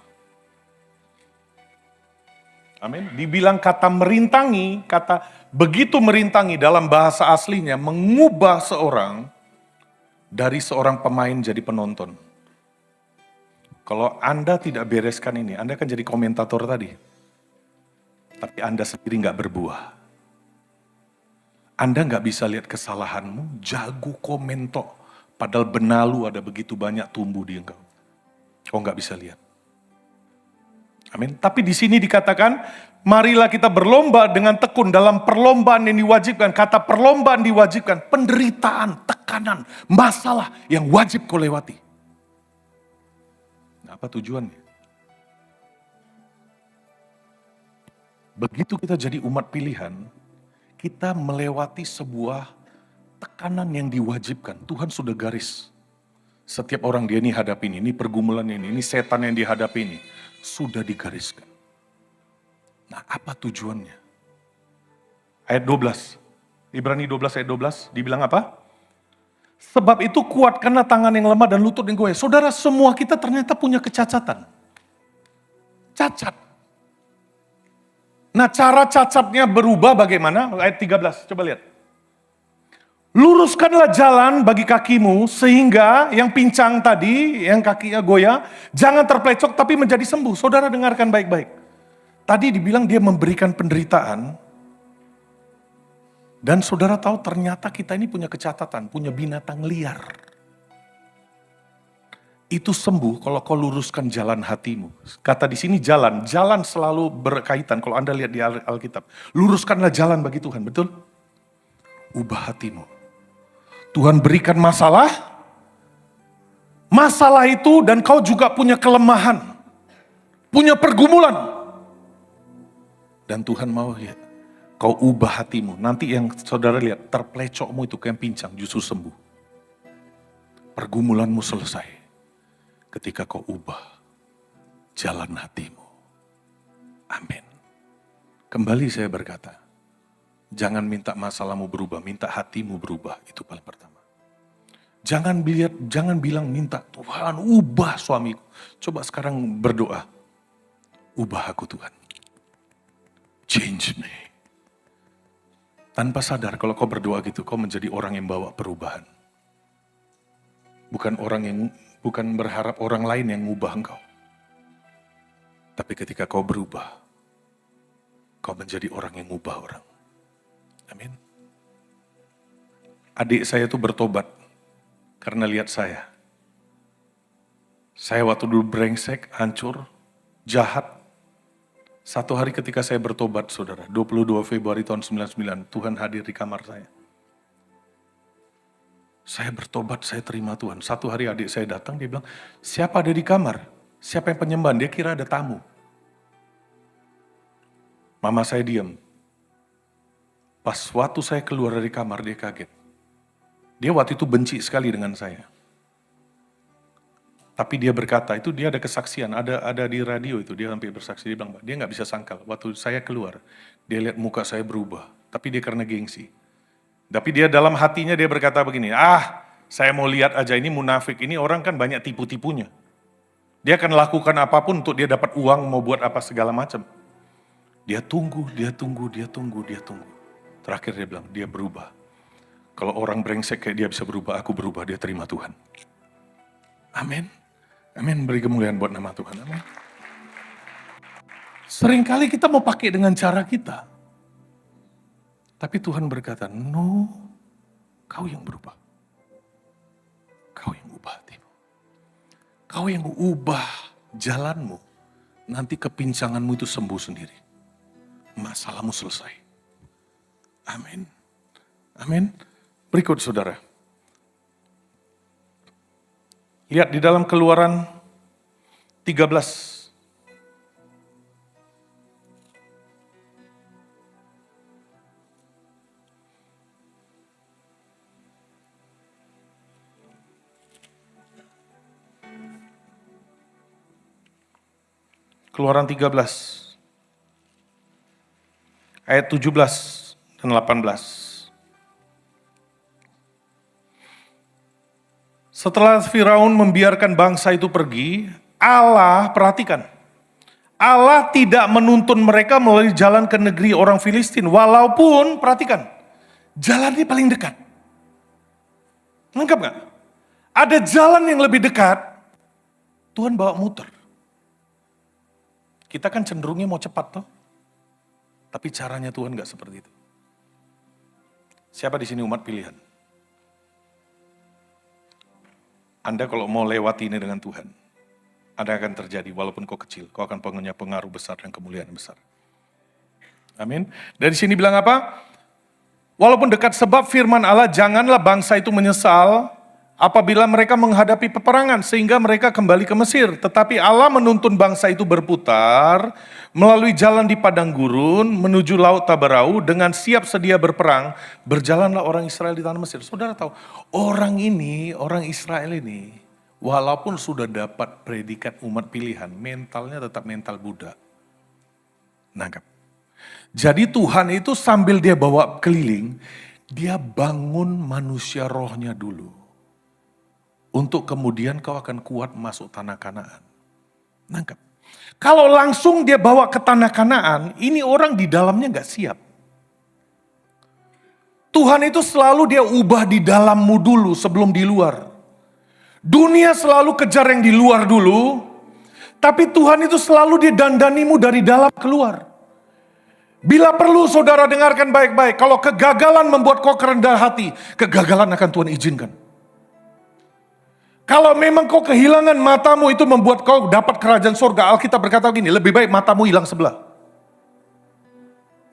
Amin. Dibilang kata merintangi, kata begitu merintangi dalam bahasa aslinya, mengubah seorang dari seorang pemain jadi penonton. Kalau Anda tidak bereskan ini, Anda akan jadi komentator tadi. Tapi Anda sendiri nggak berbuah. Anda nggak bisa lihat kesalahanmu, jago komentar. Padahal benalu ada begitu banyak tumbuh di engkau. Kau nggak bisa lihat. Amin. Tapi di sini dikatakan, marilah kita berlomba dengan tekun dalam perlombaan yang diwajibkan. Kata perlombaan diwajibkan, penderitaan, tekanan, masalah yang wajib kau lewati. Nah, apa tujuannya? Begitu kita jadi umat pilihan, kita melewati sebuah tekanan yang diwajibkan. Tuhan sudah garis. Setiap orang dia ini hadapin ini pergumulan ini setan yang dihadapi ini. Sudah digariskan. Nah, apa tujuannya? Ayat 12. Ibrani 12 ayat 12 dibilang apa? Sebab itu kuatkanlah tangan yang lemah dan lutut yang goyah. Saudara, semua kita ternyata punya kecacatan. Cacat. Nah, cara cacatnya berubah bagaimana? Ayat 13, coba lihat. Luruskanlah jalan bagi kakimu sehingga yang pincang tadi, yang kakinya goyah, jangan terplecok tapi menjadi sembuh. Saudara dengarkan baik-baik. Tadi dibilang dia memberikan penderitaan. Dan saudara tahu ternyata kita ini punya kecacatan, punya binatang liar. Itu sembuh kalau kau luruskan jalan hatimu. Kata di sini jalan selalu berkaitan. Kalau Anda lihat di Alkitab, luruskanlah jalan bagi Tuhan, betul? Ubah hatimu. Tuhan berikan masalah, masalah itu dan kau juga punya kelemahan, punya pergumulan. Dan Tuhan mau ya, kau ubah hatimu. Nanti yang saudara lihat, terplecokmu itu kayak pincang justru sembuh. Pergumulanmu selesai ketika kau ubah jalan hatimu. Amin. Kembali saya berkata, jangan minta masalahmu berubah, minta hatimu berubah. Itu paling pertama. Jangan bilang minta Tuhan ubah suamiku. Coba sekarang berdoa, ubah aku Tuhan. Change me. Tanpa sadar kalau kau berdoa gitu, kau menjadi orang yang bawa perubahan. Bukan berharap orang lain yang ngubah engkau. Tapi ketika kau berubah, kau menjadi orang yang ngubah orang. Amin. Adik saya tuh bertobat karena lihat saya. Saya waktu dulu brengsek, hancur, jahat. Satu hari ketika saya bertobat, saudara, 22 Februari tahun 99, Tuhan hadir di kamar saya. Saya bertobat, saya terima Tuhan. Satu hari adik saya datang, dia bilang, siapa ada di kamar? Siapa yang penyembahan? Dia kira ada tamu. Mama saya diam. Pas waktu saya keluar dari kamar, dia kaget. Dia waktu itu benci sekali dengan saya. Tapi dia berkata, itu dia ada kesaksian, ada di radio itu, dia sampai bersaksi, dia bilang, dia nggak bisa sangkal. Waktu saya keluar, dia lihat muka saya berubah, tapi dia karena gengsi. Tapi dia dalam hatinya dia berkata begini, saya mau lihat aja ini munafik, ini orang kan banyak tipu-tipunya. Dia akan lakukan apapun untuk dia dapat uang, mau buat apa segala macam. Dia tunggu. Terakhir dia bilang, dia berubah. Kalau orang brengsek kayak dia bisa berubah, aku berubah, dia terima Tuhan. Amin. Amin, beri kemuliaan buat nama Tuhan. Amin. Seringkali kita mau pakai dengan cara kita. Tapi Tuhan berkata, no, kau yang berubah. Kau yang ubah hatimu. Kau yang ubah jalanmu. Nanti kepincanganmu itu sembuh sendiri. Masalahmu selesai. Amin. Amin. Berikut saudara. Lihat di dalam Keluaran 13. Keluaran 13, ayat 17 dan 18. Setelah Firaun membiarkan bangsa itu pergi, Allah, perhatikan, Allah tidak menuntun mereka melalui jalan ke negeri orang Filistin, walaupun, perhatikan, jalannya paling dekat. Lengkap gak? Ada jalan yang lebih dekat, Tuhan bawa muter. Kita kan cenderungnya mau cepat toh. Tapi caranya Tuhan gak seperti itu. Siapa di sini umat pilihan? Anda kalau mau lewati ini dengan Tuhan, ada akan terjadi walaupun kau kecil, kau akan punya pengaruh besar dan kemuliaan besar. Amin. Dari sini bilang apa? Walaupun dekat, sebab firman Allah, janganlah bangsa itu menyesal apabila mereka menghadapi peperangan sehingga mereka kembali ke Mesir. Tetapi Allah menuntun bangsa itu berputar melalui jalan di padang gurun menuju laut Tabarau dengan siap sedia berperang. Berjalanlah orang Israel di tanah Mesir. Saudara tahu, orang Israel ini walaupun sudah dapat predikat umat pilihan, mentalnya tetap mental Buddha. Nangkap. Jadi Tuhan itu sambil dia bawa keliling, dia bangun manusia rohnya dulu. Untuk kemudian kau akan kuat masuk tanah Kanaan. Nangkep. Kalau langsung dia bawa ke tanah Kanaan, ini orang di dalamnya gak siap. Tuhan itu selalu dia ubah di dalammu dulu sebelum di luar. Dunia selalu kejar yang di luar dulu, tapi Tuhan itu selalu dia dandanimu dari dalam keluar. Bila perlu saudara dengarkan baik-baik, kalau kegagalan membuat kau kerendah hati, kegagalan akan Tuhan izinkan. Kalau memang kau kehilangan matamu itu membuat kau dapat kerajaan surga, Alkitab berkata begini, lebih baik matamu hilang sebelah.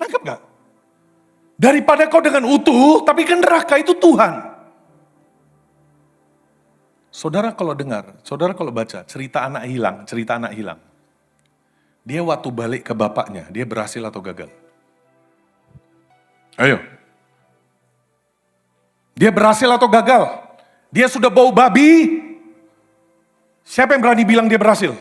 Nangkep gak? Daripada kau dengan utuh, tapi ke neraka itu Tuhan. Saudara kalau baca cerita anak hilang. Dia waktu balik ke bapaknya, dia berhasil atau gagal? Ayo. Dia berhasil atau gagal? Dia sudah bau babi. Siapa yang berani bilang dia berhasil?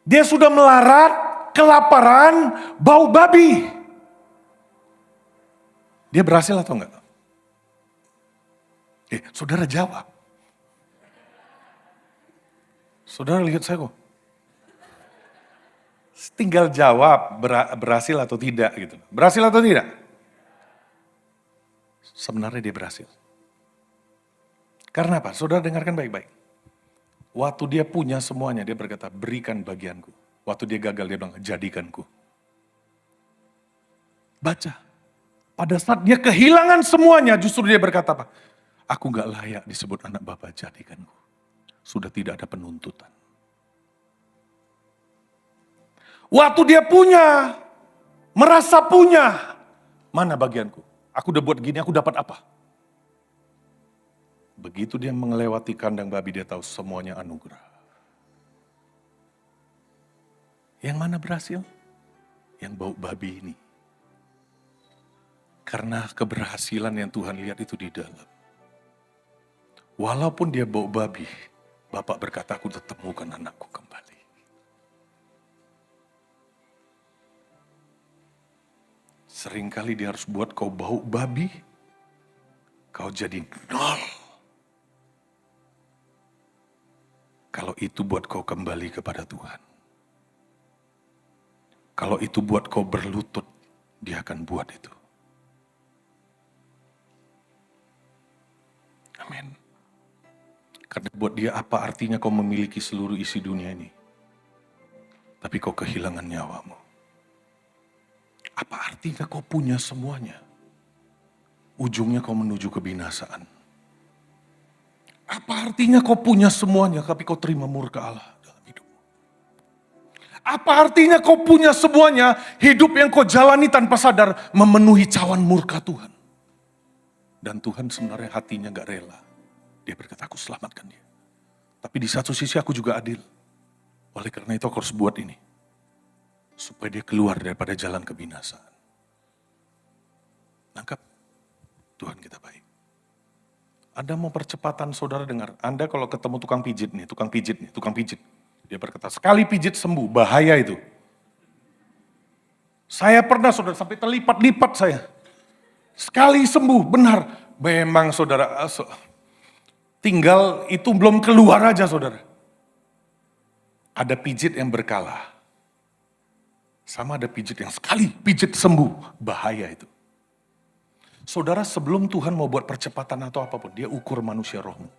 Dia sudah melarat, kelaparan, bau babi. Dia berhasil atau enggak? Saudara jawab. Saudara lihat saya kok. Tinggal jawab berhasil atau tidak gitu. Berhasil atau tidak? Sebenarnya dia berhasil. Karena apa? Saudara dengarkan baik-baik. Waktu dia punya semuanya, dia berkata, berikan bagianku. Waktu dia gagal, dia bilang, jadikanku. Baca. Pada saat dia kehilangan semuanya, justru dia berkata apa? Aku gak layak disebut anak Bapa, jadikanku. Sudah tidak ada penuntutan. Waktu dia punya, merasa punya, mana bagianku? Aku udah buat gini, aku dapat apa? Begitu dia melewati kandang babi, dia tahu semuanya anugerah. Yang mana berhasil? Yang bau babi ini. Karena keberhasilan yang Tuhan lihat itu di dalam. Walaupun dia bau babi, Bapak berkata, aku temukan anakku kembali. Seringkali dia harus buat kau bau babi, kau jadi nol. Kalau itu buat kau kembali kepada Tuhan. Kalau itu buat kau berlutut, dia akan buat itu. Amin. Karena buat dia apa artinya kau memiliki seluruh isi dunia ini, tapi kau kehilangan nyawamu. Apa artinya kau punya semuanya, ujungnya kau menuju kebinasaan. Apa artinya kau punya semuanya, tapi kau terima murka Allah dalam hidupmu. Apa artinya kau punya semuanya, hidup yang kau jalani tanpa sadar memenuhi cawan murka Tuhan. Dan Tuhan sebenarnya hatinya gak rela. Dia berkata, aku selamatkan dia. Tapi di satu sisi aku juga adil. Oleh karena itu aku harus buat ini. Supaya dia keluar daripada jalan kebinasaan. Nangkap? Tuhan kita baik. Anda mau percepatan, saudara dengar. Anda kalau ketemu tukang pijit. Dia berkata, sekali pijit sembuh, bahaya itu. Saya pernah, saudara, sampai terlipat-lipat saya. Sekali sembuh, benar. Memang saudara, tinggal itu belum keluar aja saudara. Ada pijit yang berkala. Sama ada pijit yang sekali pijit sembuh, bahaya itu. Saudara, sebelum Tuhan mau buat percepatan atau apapun, dia ukur manusia rohmu.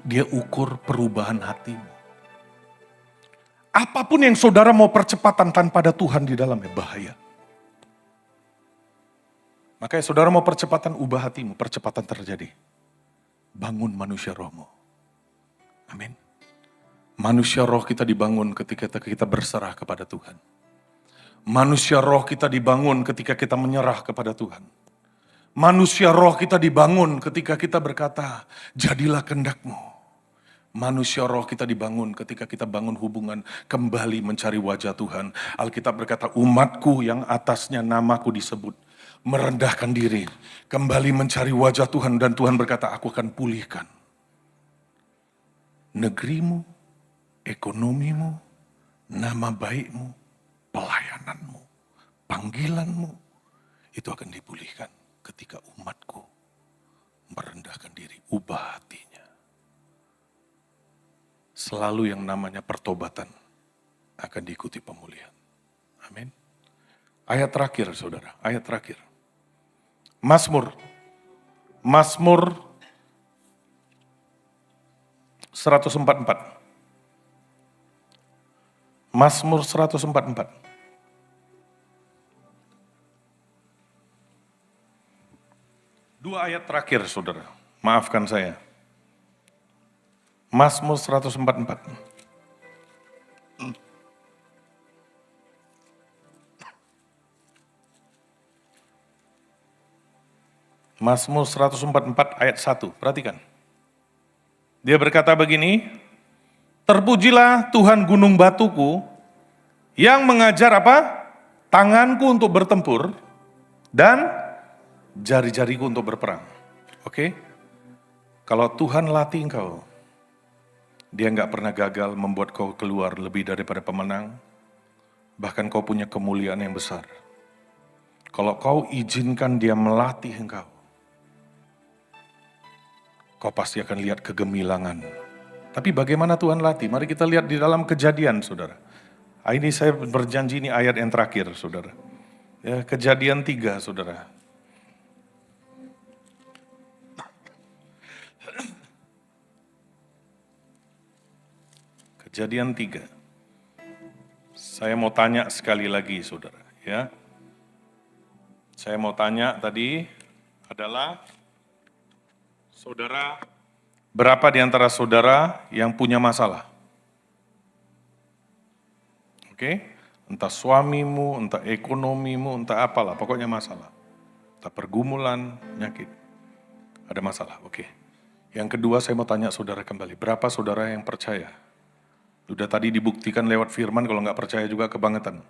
Dia ukur perubahan hatimu. Apapun yang saudara mau percepatan tanpa ada Tuhan di dalamnya, bahaya. Makanya saudara mau percepatan, ubah hatimu, percepatan terjadi. Bangun manusia rohmu. Amin. Manusia roh kita dibangun ketika kita berserah kepada Tuhan. Manusia roh kita dibangun ketika kita menyerah kepada Tuhan. Manusia roh kita dibangun ketika kita berkata, jadilah kehendak-Mu. Manusia roh kita dibangun ketika kita bangun hubungan kembali mencari wajah Tuhan. Alkitab berkata, umatku yang atasnya namaku disebut, merendahkan diri, kembali mencari wajah Tuhan, dan Tuhan berkata, aku akan pulihkan negerimu, ekonomimu, nama baikmu, pelayananmu, panggilanmu, itu akan dipulihkan ketika umatku merendahkan diri, ubah hatinya. Selalu yang namanya pertobatan akan diikuti pemulihan. Amin. Ayat terakhir saudara, ayat terakhir. Mazmur 144. Mazmur 144. Dua ayat terakhir saudara, maafkan saya. Mazmur 144. Mazmur 144 ayat 1, perhatikan. Dia berkata begini, terpujilah Tuhan gunung batuku yang mengajar apa? Tanganku untuk bertempur dan jari-jariku untuk berperang. Oke? Kalau Tuhan latih engkau, dia nggak pernah gagal membuat kau keluar lebih daripada pemenang, bahkan kau punya kemuliaan yang besar. Kalau kau izinkan dia melatih engkau, kau pasti akan lihat kegemilangan. Tapi bagaimana Tuhan latih? Mari kita lihat di dalam Kejadian, saudara. Ini saya berjanji, ini ayat yang terakhir, saudara. Ya, Kejadian 3, saudara. Kejadian 3. Saya mau tanya sekali lagi, saudara. Ya, saya mau tanya tadi adalah, saudara, berapa di antara saudara yang punya masalah? Oke? Entah suamimu, entah ekonomimu, entah apalah, pokoknya masalah. Entah pergumulan, penyakit. Ada masalah, oke. Yang kedua saya mau tanya saudara kembali, berapa saudara yang percaya? Sudah tadi dibuktikan lewat firman, kalau nggak percaya juga kebangetan.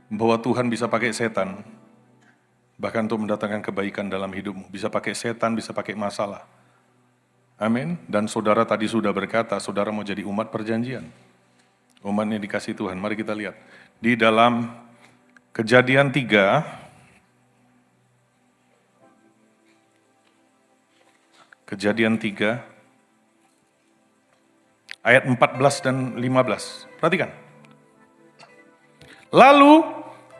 Bahwa Tuhan bisa pakai setan, bahkan untuk mendatangkan kebaikan dalam hidupmu. Bisa pakai setan, bisa pakai masalah. Amin. Dan saudara tadi sudah berkata, saudara mau jadi umat perjanjian. Umat yang dikasih Tuhan. Mari kita lihat. Di dalam Kejadian 3, Kejadian 3, ayat 14 dan 15. Perhatikan. Lalu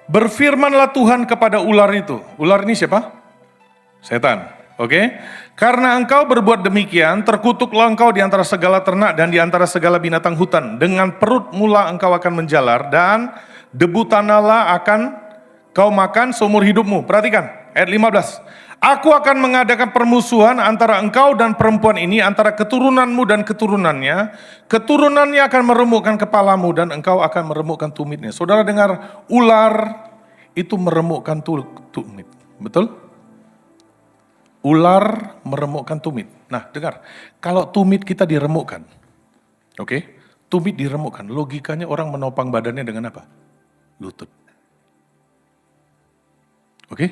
berfirmanlah Tuhan kepada ular itu. Ular ini siapa? Setan. Oke? Karena engkau berbuat demikian, terkutuklah engkau di antara segala ternak dan di antara segala binatang hutan. Dengan perut mula engkau akan menjalar dan debu tanahlah akan kau makan seumur hidupmu. Perhatikan, ayat 15. Aku akan mengadakan permusuhan antara engkau dan perempuan ini, antara keturunanmu dan keturunannya. Keturunannya akan meremukkan kepalamu dan engkau akan meremukkan tumitnya. Saudara dengar, ular itu meremukkan tumit. Betul? Ular meremukkan tumit. Nah, dengar, kalau tumit kita diremukkan, oke? Tumit diremukkan, logikanya orang menopang badannya dengan apa? Lutut. Oke?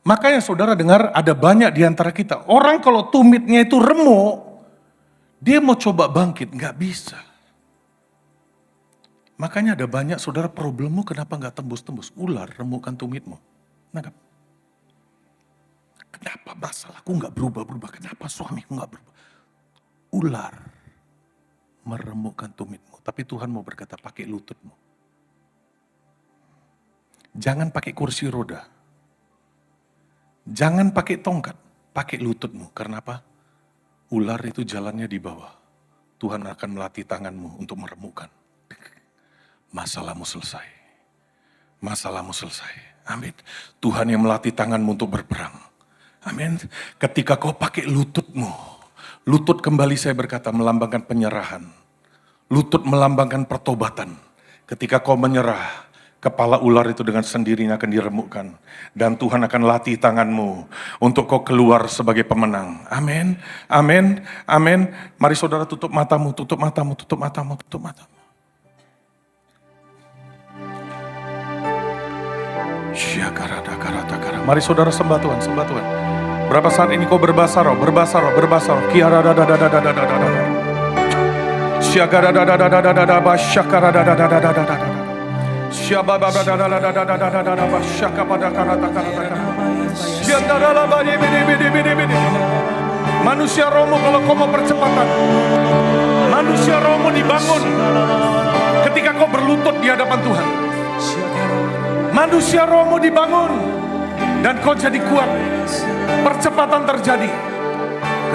Makanya saudara dengar, ada banyak di antara kita, orang kalau tumitnya itu remuk, dia mau coba bangkit, nggak bisa. Makanya ada banyak saudara, problemmu kenapa nggak tembus-tembus? Ular remukkan tumitmu. Nangkap? Kenapa masalahku nggak berubah-berubah? Kenapa suamiku nggak berubah? Ular meremukkan tumitmu. Tapi Tuhan mau berkata, pakai lututmu. Jangan pakai kursi roda. Jangan pakai tongkat. Pakai lututmu. Karena apa? Ular itu jalannya di bawah. Tuhan akan melatih tanganmu untuk meremukkan. Masalahmu selesai. Masalahmu selesai. Amin. Tuhan yang melatih tanganmu untuk berperang. Amin. Ketika kau pakai lututmu, lutut kembali saya berkata melambangkan penyerahan. Lutut melambangkan pertobatan. Ketika kau menyerah, kepala ular itu dengan sendirinya akan diremukkan. Dan Tuhan akan latih tanganmu untuk kau keluar sebagai pemenang. Amin, amin, amin. Mari saudara tutup matamu, tutup matamu, tutup matamu, tutup matamu. Mari saudara sembah Tuhan, sembah Tuhan. Berapa saat ini kau berbahasa roh, berbahasa roh, berbahasa roh. Manusia rohmu kalau kau mau percepatan, manusia rohmu dibangun ketika kau berlutut di hadapan Tuhan. Manusia rohmu dibangun dan kau jadi kuat. Percepatan terjadi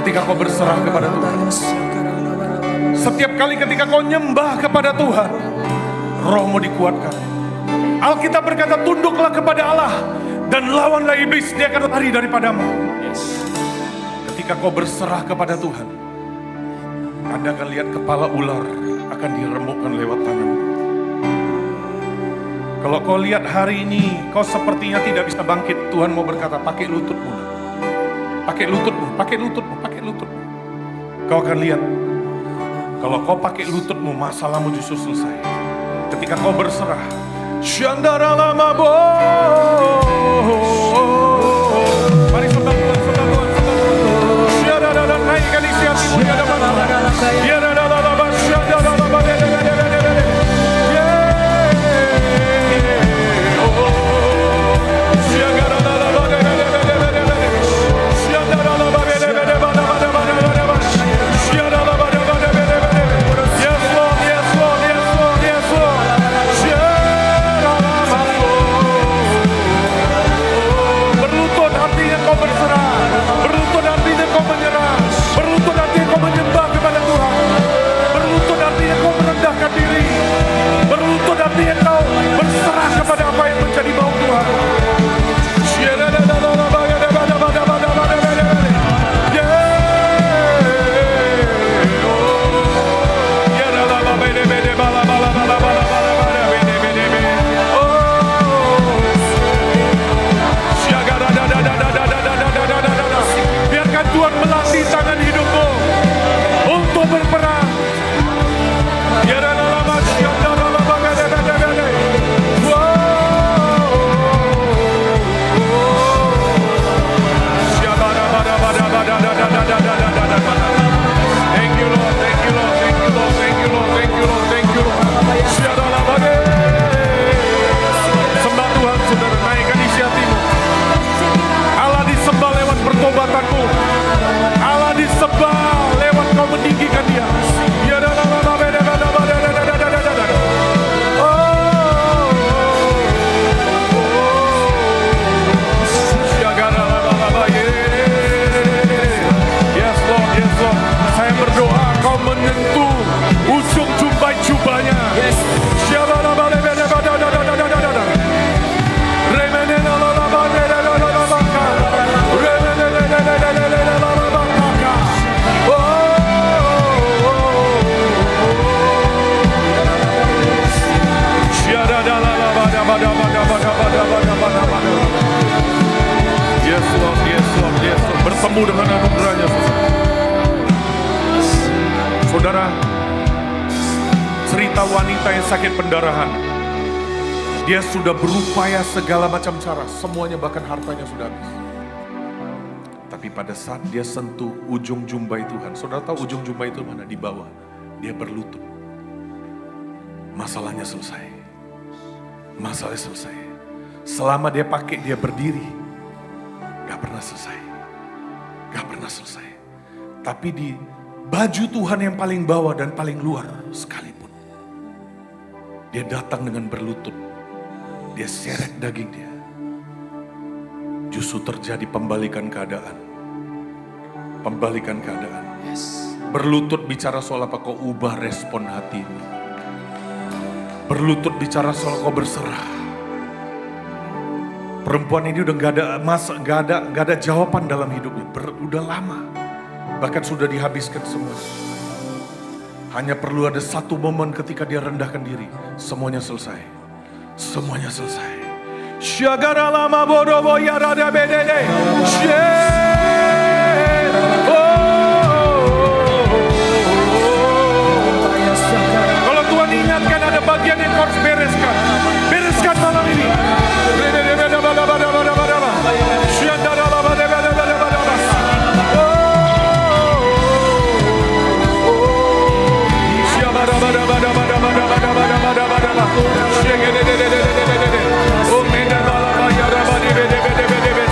ketika kau berserah kepada Tuhan. Setiap kali ketika kau nyembah kepada Tuhan, rohmu dikuatkan. Alkitab berkata, tunduklah kepada Allah dan lawanlah iblis, dia akan lari daripadamu. Ketika kau berserah kepada Tuhan, Anda akan lihat kepala ular akan diremukkan lewat tanganmu. Kalau kau lihat hari ini, kau sepertinya tidak bisa bangkit, Tuhan mau berkata, pakai lututmu. Pakai lututmu, pakai lututmu, pakai lututmu. Kau akan lihat, kalau kau pakai lututmu, masalahmu justru selesai. Ketika kau berserah, Syandara lama bo. Mari sembah Tuhan, sembah Tuhan, sembah Tuhan. Syandara naikkan isi hatimu di hadapan Allah. Syandara lama, syandara lama. Bertemu dengan anugerahnya, saudara. Cerita wanita yang sakit pendarahan. Dia sudah berupaya segala macam cara, semuanya bahkan hartanya sudah habis. Tapi pada saat dia sentuh ujung jumbai Tuhan, saudara tahu ujung jumbai itu mana? Di bawah. Dia berlutut. Masalahnya selesai. Masalahnya selesai. Selama dia pakai, dia berdiri. Gak pernah selesai. Gak pernah selesai. Tapi di baju Tuhan yang paling bawah dan paling luar sekalipun, dia datang dengan berlutut. Dia seret daging dia. Justru terjadi pembalikan keadaan. Pembalikan keadaan. Berlutut bicara soal apa? Kau ubah respon hatimu. Berlutut bicara soal kau berserah. Perempuan ini udah gak ada jawaban dalam hidupnya. Udah lama. Bahkan sudah dihabiskan semua. Hanya perlu ada satu momen ketika dia rendahkan diri. Semuanya selesai. Semuanya selesai. Syagara lama bodoh ya rada bedede. Kalau Tuhan ingatkan ada bagian yang harus bereskan. Bereskan malam ini.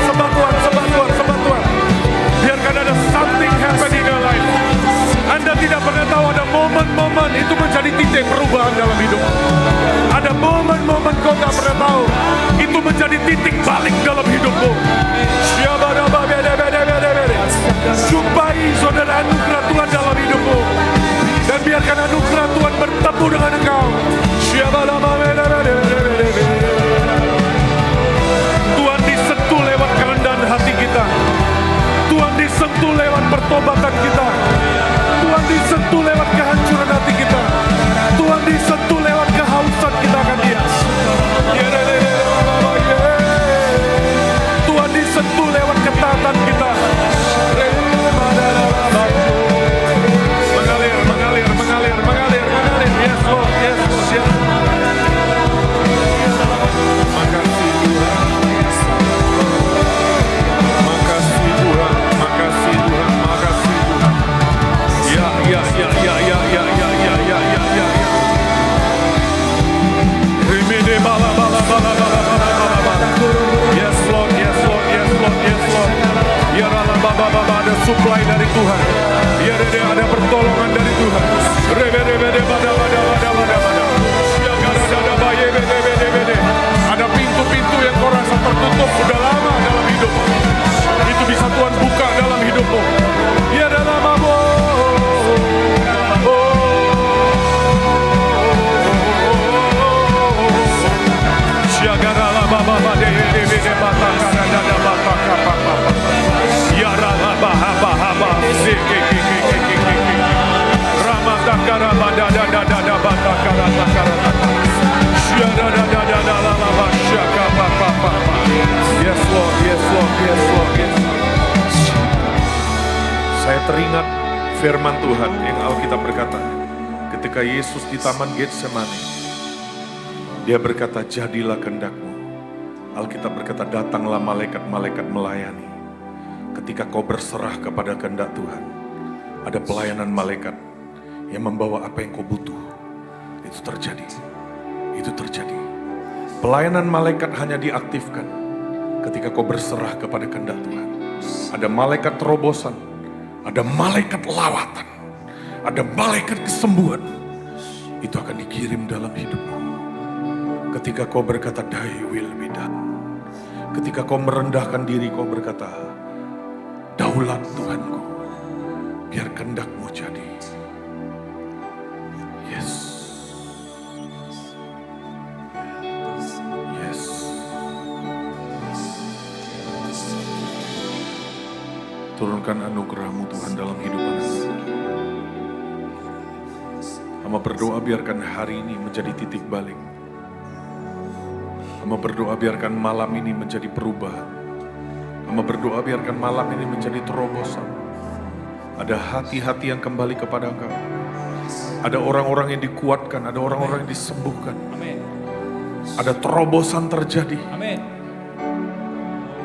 Sembah Tuhan. Biarkan ada something happen in your life. Anda tidak pernah tahu ada momen-momen itu menjadi titik perubahan dalam hidup. Ada momen-momen kau tak pernah tahu itu menjadi titik balik dalam hidupmu. Jumpai saudara anugerah Tuhan dalam hidupmu. Dan biarkan anugerah Tuhan bertemu dengan engkau. Tuhan disentuh lewat kerendahan hati kita. Tuhan disentuh lewat pertobatan kita. Tuhan disentuh lewat kehancuran hati kita. Tuhan disentuh lewat kehausan kita akan Dia. ada supply dari Tuhan. Ya ada pertolongan dari Tuhan. Ada pintu-pintu yang kau rasa tertutup sudah lama dalam hidupmu. Itu bisa Tuhan buka dalam hidupmu. Ya dalam Yes Lord, yes Lord, yes Lord, yes Lord. Saya teringat firman Tuhan yang Alkitab berkata, ketika Yesus di Taman Getsemani, Dia berkata, jadilah kehendakmu. Alkitab berkata, datanglah malaikat-malaikat melayani. Ketika kau berserah kepada kehendak Tuhan, ada pelayanan malaikat yang membawa apa yang kau butuh. Itu terjadi. Itu terjadi. Pelayanan malaikat hanya diaktifkan ketika kau berserah kepada kehendak Tuhan. Ada malaikat terobosan, ada malaikat lawatan, ada malaikat kesembuhan. Itu akan dikirim dalam hidupmu. Ketika kau berkata, thy will be done. Ketika kau merendahkan diri, kau berkata, daulat Tuhanku, biar kehendakmu jadi. Yes. Yes. Turunkan anugerah-Mu Tuhan dalam hidup anak. Hamba berdoa biarkan hari ini menjadi titik balik. Hamba berdoa biarkan malam ini menjadi perubahan. Hamba berdoa biarkan malam ini menjadi terobosan. Ada hati-hati yang kembali kepada Engkau. Ada orang-orang yang dikuatkan, ada orang-orang yang disembuhkan. Amin. Ada terobosan terjadi. Amin.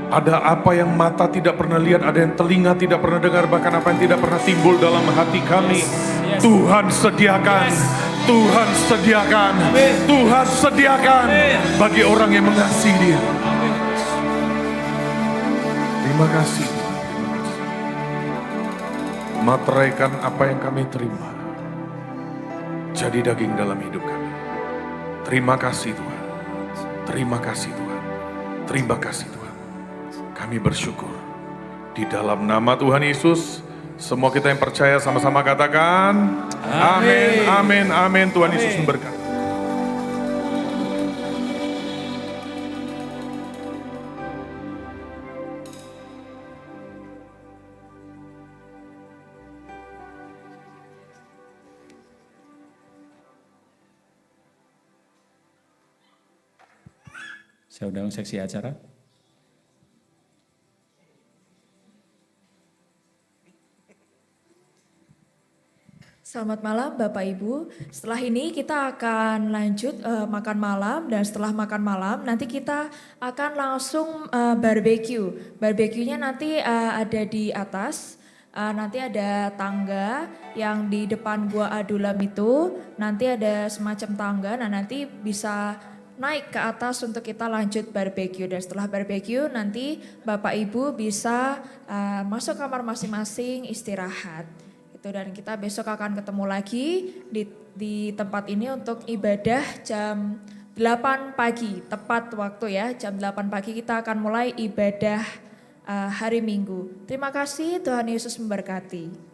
Ada apa yang mata tidak pernah lihat, ada yang telinga tidak pernah dengar, bahkan apa yang tidak pernah timbul dalam hati kami. Yes. Tuhan sediakan. Yes. Tuhan sediakan. Amin. Tuhan sediakan. Amin. Bagi orang yang mengasihi Dia. Amin. Terima kasih. Materaikan apa yang kami terima jadi daging dalam hidup kami. Terima kasih Tuhan. Terima kasih Tuhan. Terima kasih Tuhan. Kami bersyukur. Di dalam nama Tuhan Yesus, semua kita yang percaya sama-sama katakan amin, amin, amin. Tuhan Yesus memberkati. Saya undang seksi acara. Selamat malam Bapak Ibu. Setelah ini kita akan lanjut makan malam, dan setelah makan malam nanti kita akan langsung barbecue. Barbeque-nya nanti ada di atas. Nanti ada tangga yang di depan Gua Adulam itu. Nanti ada semacam tangga. Nah nanti bisa naik ke atas untuk kita lanjut barbecue. Dan setelah barbecue nanti Bapak Ibu bisa masuk kamar masing-masing istirahat. Dan kita besok akan ketemu lagi di tempat ini untuk ibadah jam 8 pagi, tepat waktu ya, jam 8 pagi kita akan mulai ibadah hari Minggu. Terima kasih, Tuhan Yesus memberkati.